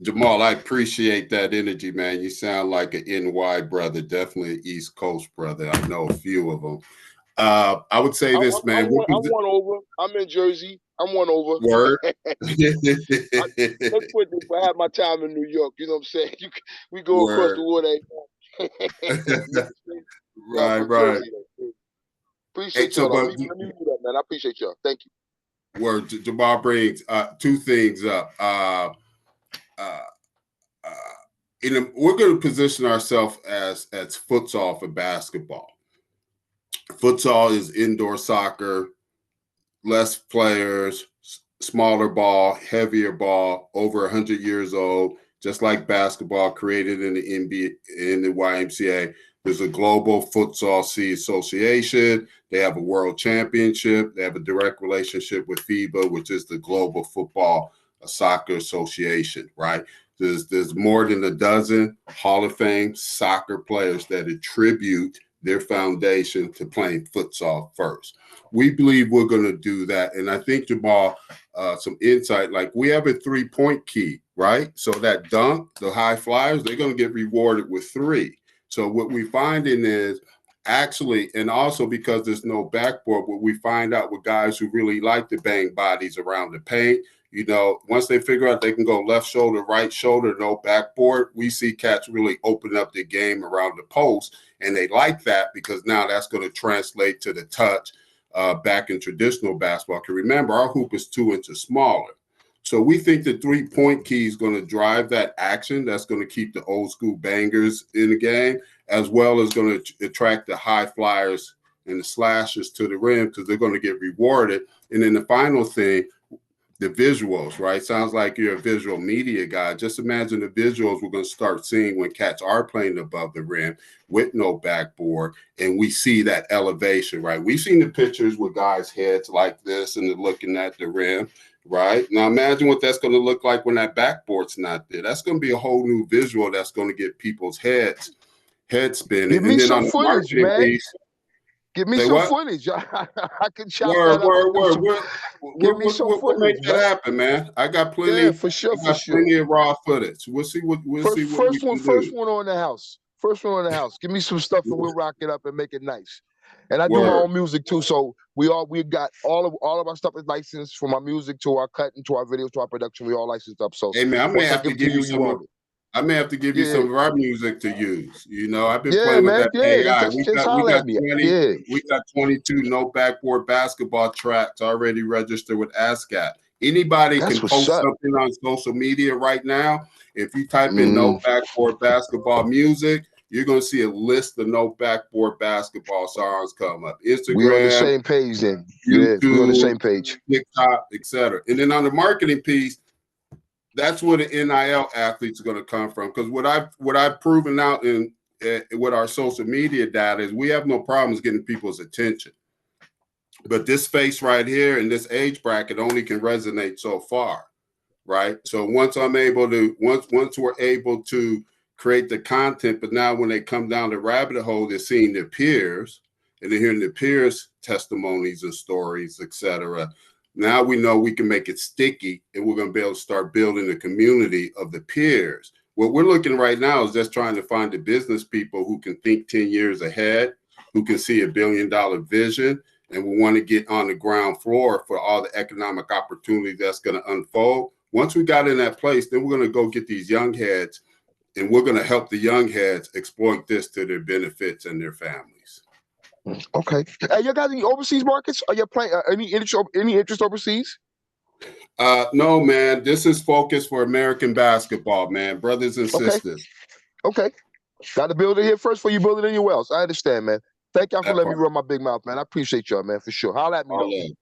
Jamal, I appreciate that energy, man. You sound like an NY brother, definitely an East Coast brother. I know a few of them. I would say this, man. I'm one over. I'm in Jersey. I'm one over. Word. Let's put this. I have my time in New York. You know what I'm saying? We go across the water. Right. Appreciate y'all. Let me mute up, man. I appreciate y'all. Thank you. Word. Jamal brings two things up. We're going to position ourselves as futsal for basketball. Futsal is indoor soccer, less players, smaller ball, heavier ball, over 100 years old, just like basketball, created in the NBA, in the YMCA. There's a global futsal C association. They have a world championship. They have a direct relationship with FIBA, which is the Global Football Soccer Association, right? There's more than a dozen Hall of Fame soccer players that attribute their foundation to playing futsal first. We believe we're going to do that. And I think, Jamal, some insight, like we have a 3-point key, right? So that dunk, the high flyers, they're going to get rewarded with 3. So what we finding is actually, and also because there's no backboard, what we find out with guys who really like to bang bodies around the paint, you know, once they figure out they can go left shoulder, right shoulder, no backboard, we see cats really open up the game around the post. And they like that because now that's going to translate to the touch back in traditional basketball. Because remember, our hoop is 2 inches smaller. So we think the 3-point key is going to drive that action. That's going to keep the old school bangers in the game, as well as going to attract the high flyers and the slashers to the rim because they're going to get rewarded. And then the final thing, the visuals, right? Sounds like you're a visual media guy. Just imagine the visuals we're going to start seeing when cats are playing above the rim with no backboard, and we see that elevation, right? We've seen the pictures with guys' heads like this and they're looking at the rim, right? Now imagine what that's going to look like when that backboard's not there. That's going to be a whole new visual that's going to get people's head spinning. Give me and then some on the footage, man. piece, Give me some footage. I can chop word. Give me some We'll footage, make that man. happen, man. I got plenty. Yeah, for sure, Plenty of raw footage. We'll see what we can do. First one on the house. First one on the house. Give me some stuff and we'll rock it up and make it nice. And I do my own music too, so we got all of our stuff is licensed, from our music to our cutting to our videos to our production. We all licensed up. So hey man, I may have to give you some. I may have to give you some of our music to use. You know, I've been playing with that AI. We got 22 no backboard basketball tracks already registered with ASCAP. Anybody can post something on social media right now. If you type in no backboard basketball music, you're going to see a list of no backboard basketball songs come up. Instagram. We on the same page then. YouTube, we on the same page. TikTok, etc. And then on the marketing piece, that's where the NIL athletes are going to come from. Because what I've proven out in with our social media data is we have no problems getting people's attention. But this face right here in this age bracket only can resonate so far, right? So once we're able to create the content, but now when they come down the rabbit hole, they're seeing their peers and they're hearing their peers' testimonies and stories, etc. Now we know we can make it sticky, and we're going to be able to start building a community of the peers. What we're looking right now is just trying to find the business people who can think 10 years ahead, who can see $1 billion vision, and we want to get on the ground floor for all the economic opportunity that's going to unfold. Once we got in that place, then we're going to go get these young heads, and we're going to help the young heads exploit this to their benefits and their families. Okay. You got any overseas markets? Are you playing any interest overseas? No, man. This is focused for American basketball, man. Brothers and Okay. sisters. Okay. Got to build it here first before you build it anywhere else. I understand, man. Thank y'all for That letting me part. run my big mouth, man. I appreciate y'all, man, for sure. Holla at me, All though. in.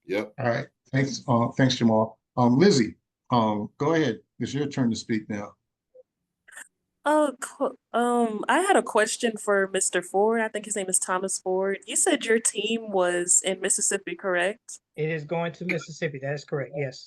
Yep. All right. Thanks. Thanks, Jamal. Lizzie, go ahead. It's your turn to speak now. I had a question for Mr. Ford. I think his name is Thomas Ford. You said your team was in Mississippi, correct? It is going to Mississippi. That is correct. Yes.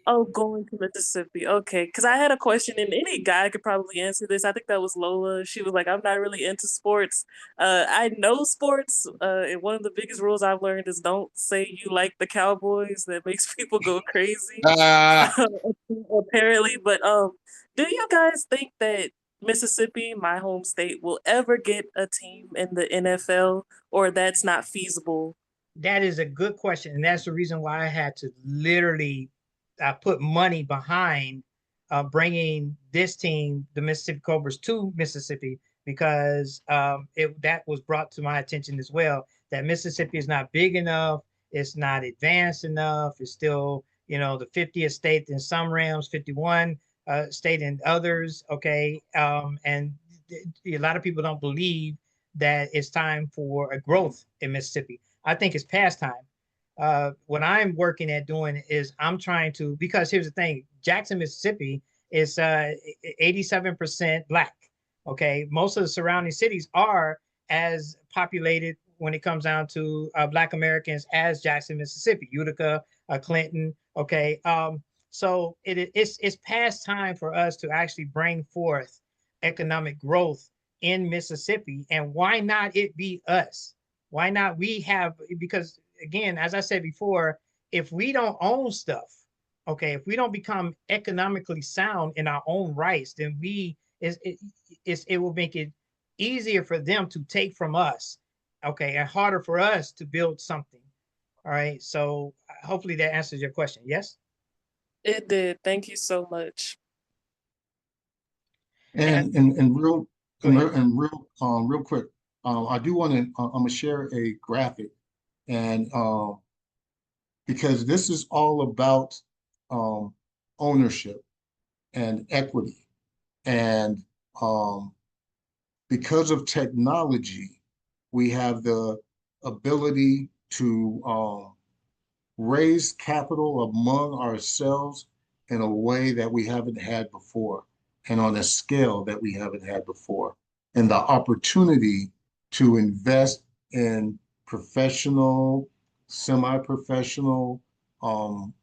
Oh, going to Mississippi. Okay, because I had a question, and any guy could probably answer this. I think that was Lola. She was like, "I'm not really into sports. I know sports. And one of the biggest rules I've learned is don't say you like the Cowboys. That makes people go crazy." Ah, Apparently, but do you guys think that Mississippi, my home state, will ever get a team in the NFL, or that's not feasible? That is a good question, and that's the reason why I had to literally put money behind bringing this team, the Mississippi Cobras, to Mississippi because that was brought to my attention as well. That Mississippi is not big enough, it's not advanced enough, it's still the 50th state in some realms, 51 state in others. Okay, and a lot of people don't believe that it's time for a growth in Mississippi. I think it's past time. What I'm working at doing is I'm trying to, because here's the thing, Jackson, Mississippi is 87% Black. Okay. Most of the surrounding cities are as populated when it comes down to Black Americans as Jackson, Mississippi, Utica, Clinton. Okay. So it's past time for us to actually bring forth economic growth in Mississippi. And why not it be us? Why not we have, because again, as I said before, if we don't own stuff, okay, if we don't become economically sound in our own rights, then it will make it easier for them to take from us, okay, and harder for us to build something. All right. So hopefully that answers your question. Yes. It did. Thank you so much. And real quick, I do want to. I'm gonna share a graphic, and because this is all about ownership and equity, and because of technology, we have the ability to raise capital among ourselves in a way that we haven't had before and on a scale that we haven't had before. And the opportunity to invest in professional, semi-professional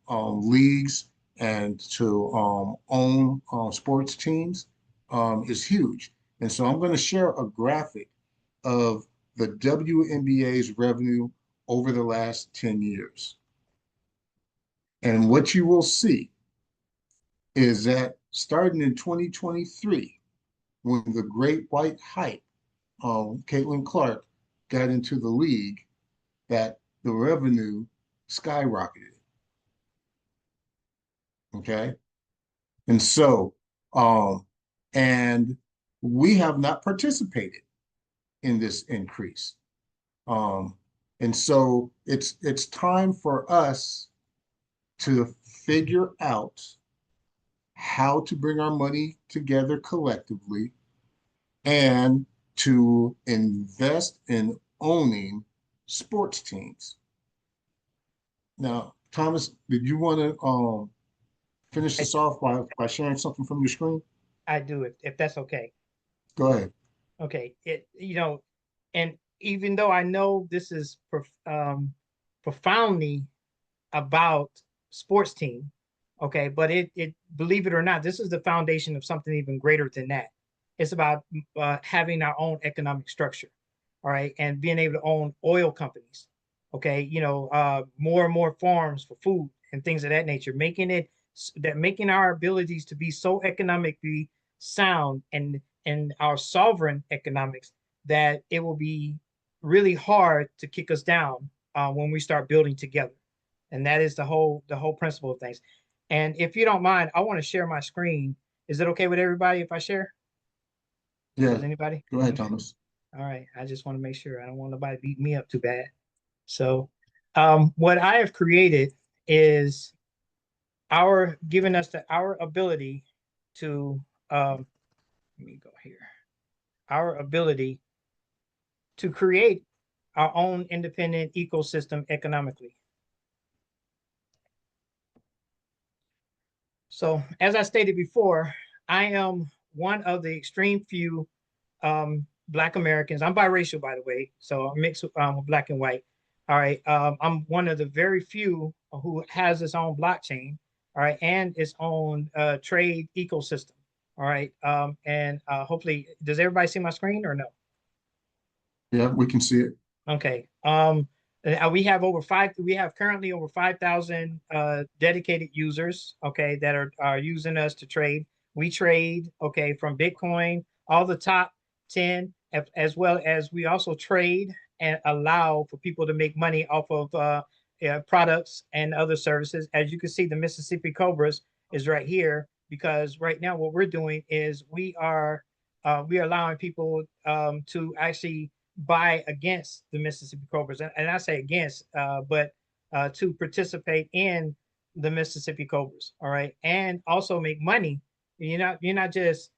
leagues and to own sports teams is huge. And so I'm going to share a graphic of the WNBA's revenue over the last 10 years. And what you will see is that starting in 2023, when the great white hype, Caitlin Clark, got into the league, that the revenue skyrocketed. Okay. And so, and we have not participated in this increase. And so it's time for us to figure out how to bring our money together collectively and to invest in owning sports teams. Now, Thomas, did you want to finish this off by sharing something from your screen? I do, if that's okay. Go ahead. Okay. And even though I know this is profoundly about sports team, okay, but it believe it or not, this is the foundation of something even greater than that. It's about having our own economic structure, all right, and being able to own oil companies, okay, more and more farms for food and things of that nature, making our abilities to be so economically sound and our sovereign economics that it will be really hard to kick us down when we start building together. And that is the whole principle of things. And if you don't mind, I want to share my screen. Is it okay with everybody if I share? Yeah. Does anybody? Go ahead, Thomas. All right. I just want to make sure. I don't want nobody beat me up too bad. So, what I have created is our giving us our ability to let me go here. Our ability to create our own independent ecosystem economically. So, as I stated before, I am one of the extreme few Black Americans. I'm biracial, by the way, so I'm mixed black and white. All right, I'm one of the very few who has its own blockchain. All right, and its own trade ecosystem. All right, and hopefully, does everybody see my screen or no? Yeah, we can see it. Okay. We have we have currently over 5,000 dedicated users, okay, that are using us to trade. We trade, okay, from Bitcoin, all the top 10, as well as we also trade and allow for people to make money off of products and other services. As you can see, the Mississippi Cobras is right here because right now what we're doing is we are allowing people to actually buy against the Mississippi Cobras, and I say against, but to participate in the Mississippi Cobras. All right, and also make money. You're not just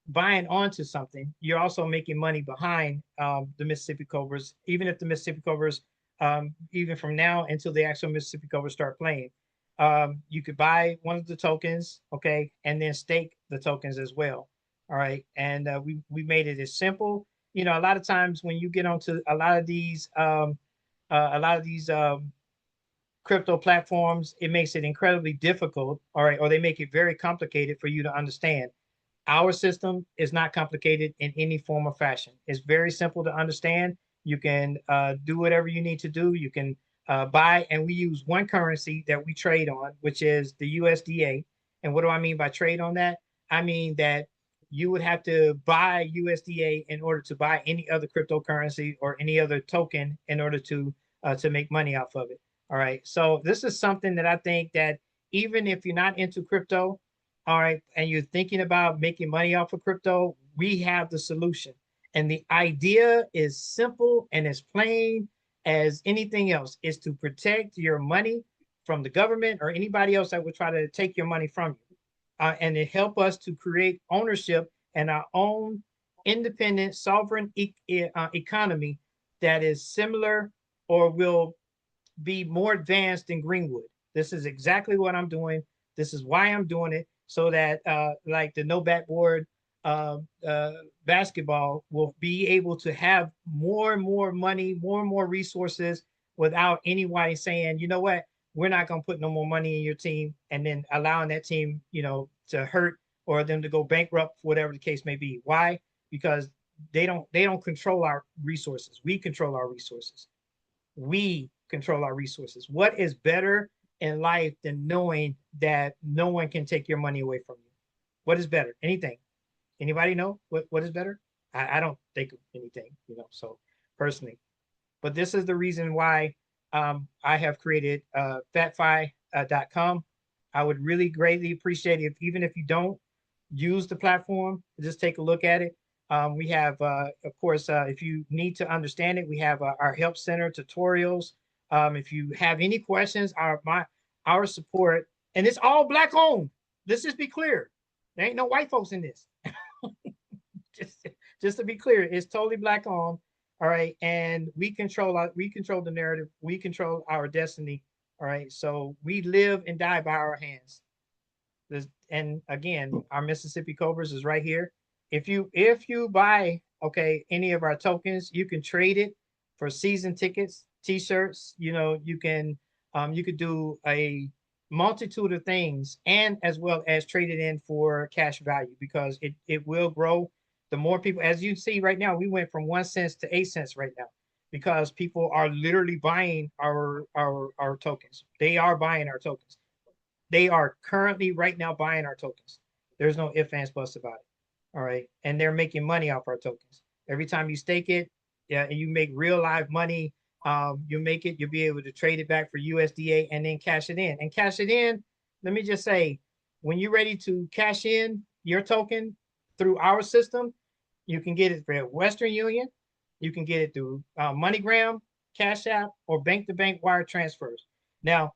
buying onto something. You're also making money behind the Mississippi Cobras, even if the Mississippi Cobras, even from now until the actual Mississippi Cobras start playing. You could buy one of the tokens, okay, and then stake the tokens as well. All right, and we made it as simple. A lot of times when you get onto a lot of these crypto platforms, it makes it incredibly difficult, all right, or they make it very complicated for you to understand. Our system is not complicated in any form or fashion. It's very simple to understand. You can do whatever you need to do. You can buy, and we use one currency that we trade on, which is the USDA. And what do I mean by trade on that? I mean that you would have to buy USDA in order to buy any other cryptocurrency or any other token in order to make money off of it. All right. So this is something that I think that even if you're not into crypto, all right, and you're thinking about making money off of crypto, we have the solution. And the idea is simple and as plain as anything else is to protect your money from the government or anybody else that would try to take your money from you. And it help us to create ownership and our own independent sovereign economy that is similar or will be more advanced than Greenwood. This is exactly what I'm doing. This is why I'm doing it, so that like the no backboard basketball will be able to have more and more money, more and more resources without anybody saying, you know what, we're not going to put no more money in your team, and then allowing that team, to hurt or them to go bankrupt, whatever the case may be. Why? Because they don't control our resources. We control our resources. We control our resources. What is better in life than knowing that no one can take your money away from you? What is better? Anything? Anybody know what is better? I don't think of anything, so personally. But this is the reason why I have created fatfi.com. I would really greatly appreciate it if, even if you don't use the platform, just take a look at it. We have, of course, if you need to understand it, we have our help center tutorials. If you have any questions, our support, and it's all Black owned. Let's just be clear. There ain't no white folks in this. just, just to be clear, it's totally Black owned. All right, and we control the narrative. We control our destiny. All right, so we live and die by our hands. And again, our Mississippi Cobras is right here. If you buy, okay, any of our tokens, you can trade it for season tickets, t-shirts. You could do a multitude of things, and as well as trade it in for cash value, because it will grow. The more people, as you see right now, we went from 1 cent to 8 cents right now, because people are literally buying our tokens. They are buying our tokens. They are currently right now buying our tokens. There's no ifs, ands, buts about it. All right. And they're making money off our tokens. Every time you stake it, yeah, and you make real live money, you'll be able to trade it back for USDA and then cash it in. And cash it in, let me just say, when you're ready to cash in your token through our system, you can get it for Western Union, You can get it through MoneyGram, Cash App, or bank-to-bank wire transfers. Now,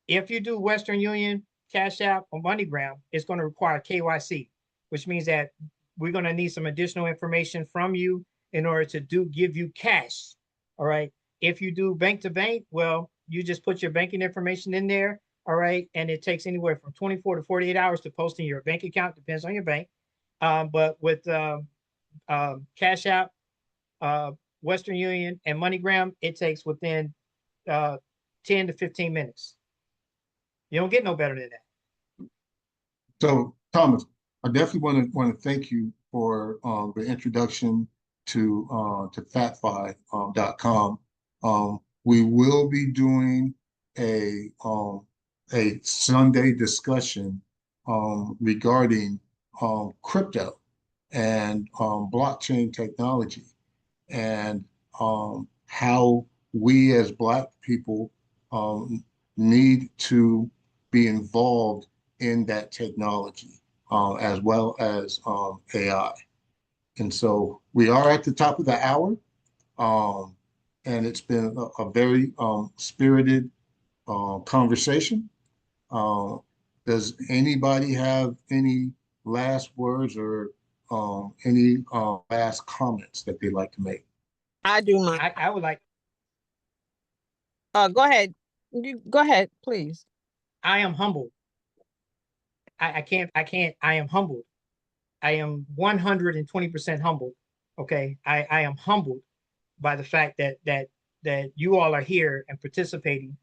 if you do Western Union, Cash App, or MoneyGram, it's going to require KYC, which means that we're going to need some additional information from you in order to give you cash. All right. If you do bank to bank, well, you just put your banking information in there. All right. And it takes anywhere from 24 to 48 hours to post in your bank account, depends on your bank. But with Cash App, Western Union, and MoneyGram, it takes within 10 to 15 minutes. You don't get no better than that. So, Thomas, I definitely want to thank you for the introduction to fatfi.com. We will be doing a Sunday discussion regarding crypto and blockchain technology, and how we as Black people need to be involved in that technology, as well as AI. And so we are at the top of the hour, and it's been a very spirited conversation. Does anybody have any last words or any last comments that they'd like to make? I do mine. I would like. Go ahead. Go ahead, please. I am humbled. I am humbled. I am 120% humbled. Okay. I am humbled by the fact that you all are here and participating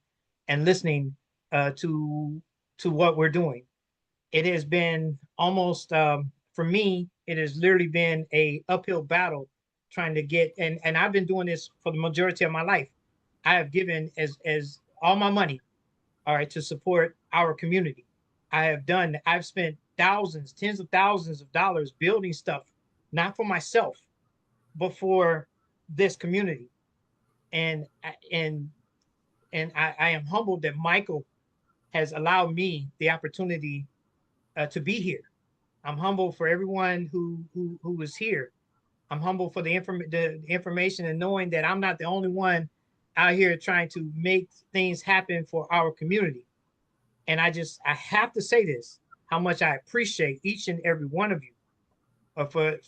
and listening to what we're doing. It has been almost for me, it has literally been a uphill battle trying to get, and I've been doing this for the majority of my life. I have given as all my money, all right, to support our community. I've spent thousands, tens of thousands of dollars building stuff, not for myself, but for this community. And I am humbled that Michael has allowed me the opportunity to be here. I'm humble for everyone who was here. I'm humble for the information and knowing that I'm not the only one out here trying to make things happen for our community. And I have to say this, how much I appreciate each and every one of you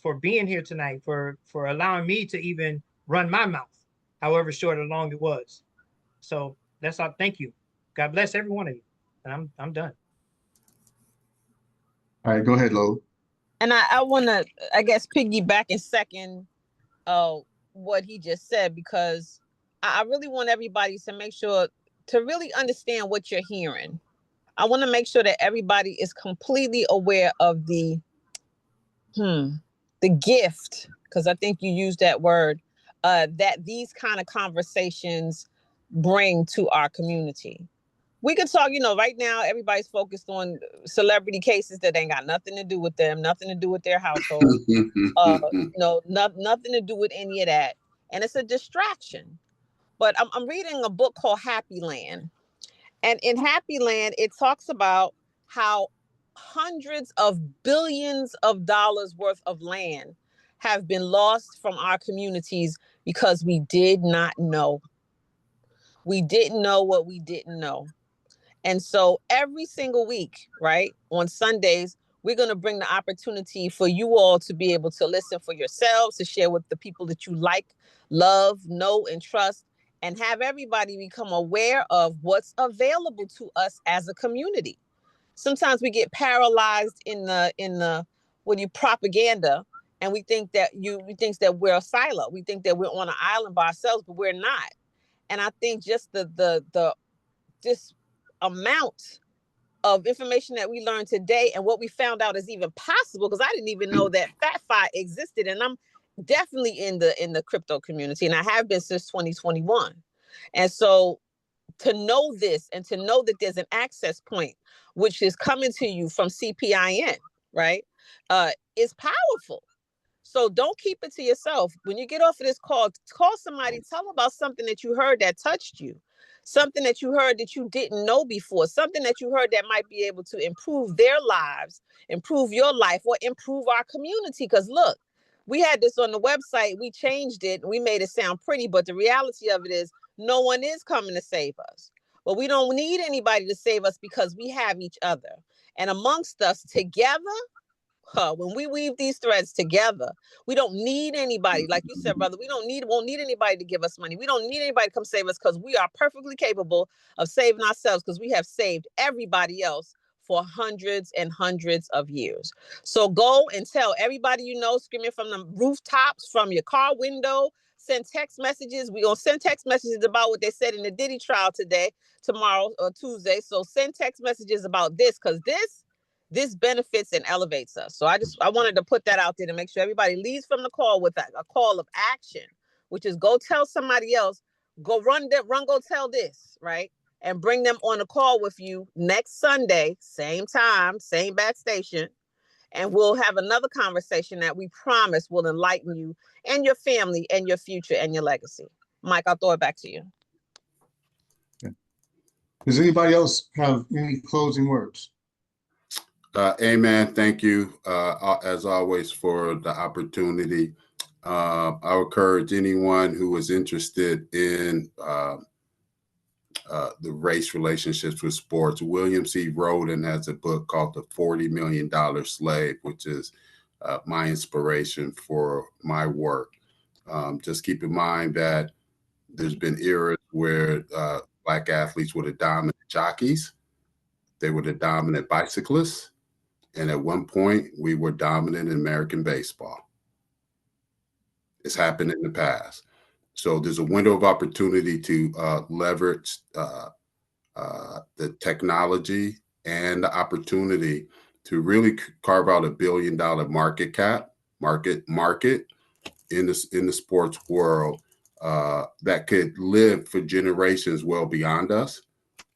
for being here tonight, for allowing me to even run my mouth, however short or long it was. So that's all. Thank you. God bless every one of you. And I'm done. All right, go ahead, Lo. And I want to, I guess, piggyback and second what he just said, because I really want everybody to make sure to really understand what you're hearing. I want to make sure that everybody is completely aware of the gift, because I think you used that word, that these kind of conversations bring to our community. We could talk, right now, everybody's focused on celebrity cases that ain't got nothing to do with them, nothing to do with their household, nothing to do with any of that. And it's a distraction. But I'm reading a book called Happy Land. And in Happy Land, it talks about how hundreds of billions of dollars worth of land have been lost from our communities because we did not know. We didn't know what we didn't know. And so every single week, right, on Sundays, we're going to bring the opportunity for you all to be able to listen for yourselves, to share with the people that you like, love, know, and trust, and have everybody become aware of what's available to us as a community. Sometimes we get paralyzed in the propaganda, and we think that we're a silo. We think that we're on an island by ourselves, but we're not. And I think just this amount of information that we learned today and what we found out is even possible, because I didn't even know that FatFi existed, and I'm definitely in the crypto community, and I have been since 2021. And so to know this and to know that there's an access point which is coming to you from CPIN, right, is powerful. So don't keep it to yourself. When you get off of this call somebody, tell them about something that you heard that touched you, something that you heard that you didn't know before, something that you heard that might be able to improve their lives, improve your life, or improve our community. Because look, We had this on the website. We changed it. And we made it sound pretty, but the reality of it is no one is coming to save us. But we don't need anybody to save us because we have each other. And amongst us together, when we weave these threads together, we don't need anybody. Like you said, brother, won't need anybody to give us money. We don't need anybody to come save us because we are perfectly capable of saving ourselves because we have saved everybody else for hundreds and hundreds of years. So go and tell everybody you know, screaming from the rooftops, from your car window, send text messages. We're going to send text messages about what they said in the Diddy trial tomorrow or Tuesday. So send text messages about this because this benefits and elevates us. So I wanted to put that out there to make sure everybody leaves from the call with a call of action, which is go tell somebody else, go go tell this, right? And bring them on a call with you next Sunday, same time, same bat station. And we'll have another conversation that we promise will enlighten you and your family and your future and your legacy. Mike, I'll throw it back to you. Does anybody else have any closing words? Amen. Thank you, as always, for the opportunity. I would encourage anyone who is interested in the race relationships with sports. William C. Roden has a book called The $40 Million Slave, which is my inspiration for my work. Just keep in mind that there's been eras where Black athletes were the dominant jockeys. They were the dominant bicyclists. And at one point, we were dominant in American baseball. It's happened in the past. So there's a window of opportunity to leverage the technology and the opportunity to really carve out $1 billion market in the sports world that could live for generations well beyond us,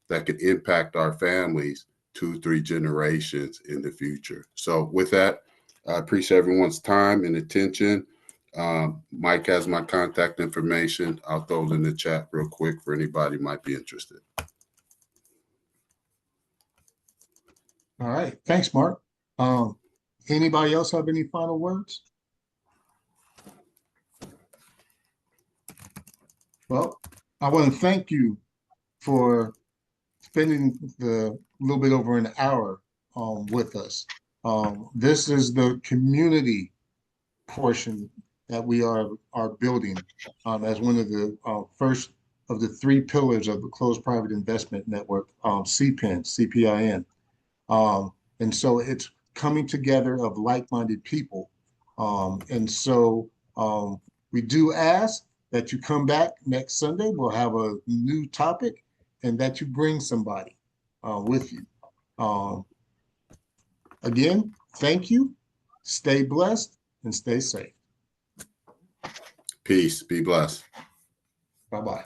that could impact our families 2-3 generations in the future. So with that, I appreciate everyone's time and attention. Mike has my contact information. I'll throw it in the chat real quick for anybody who might be interested. All right. Thanks, Mark. Anybody else have any final words? Well, I want to thank you for spending the little bit over an hour with us. This is the community portion that we are building as one of the first of the 3 pillars of the closed private investment network, CPIN, CPIN. And so it's coming together of like-minded people. And so we do ask that you come back next Sunday. We'll have a new topic and that you bring somebody with you. Again, thank you. Stay blessed and stay safe. Peace. Be blessed. Bye-bye.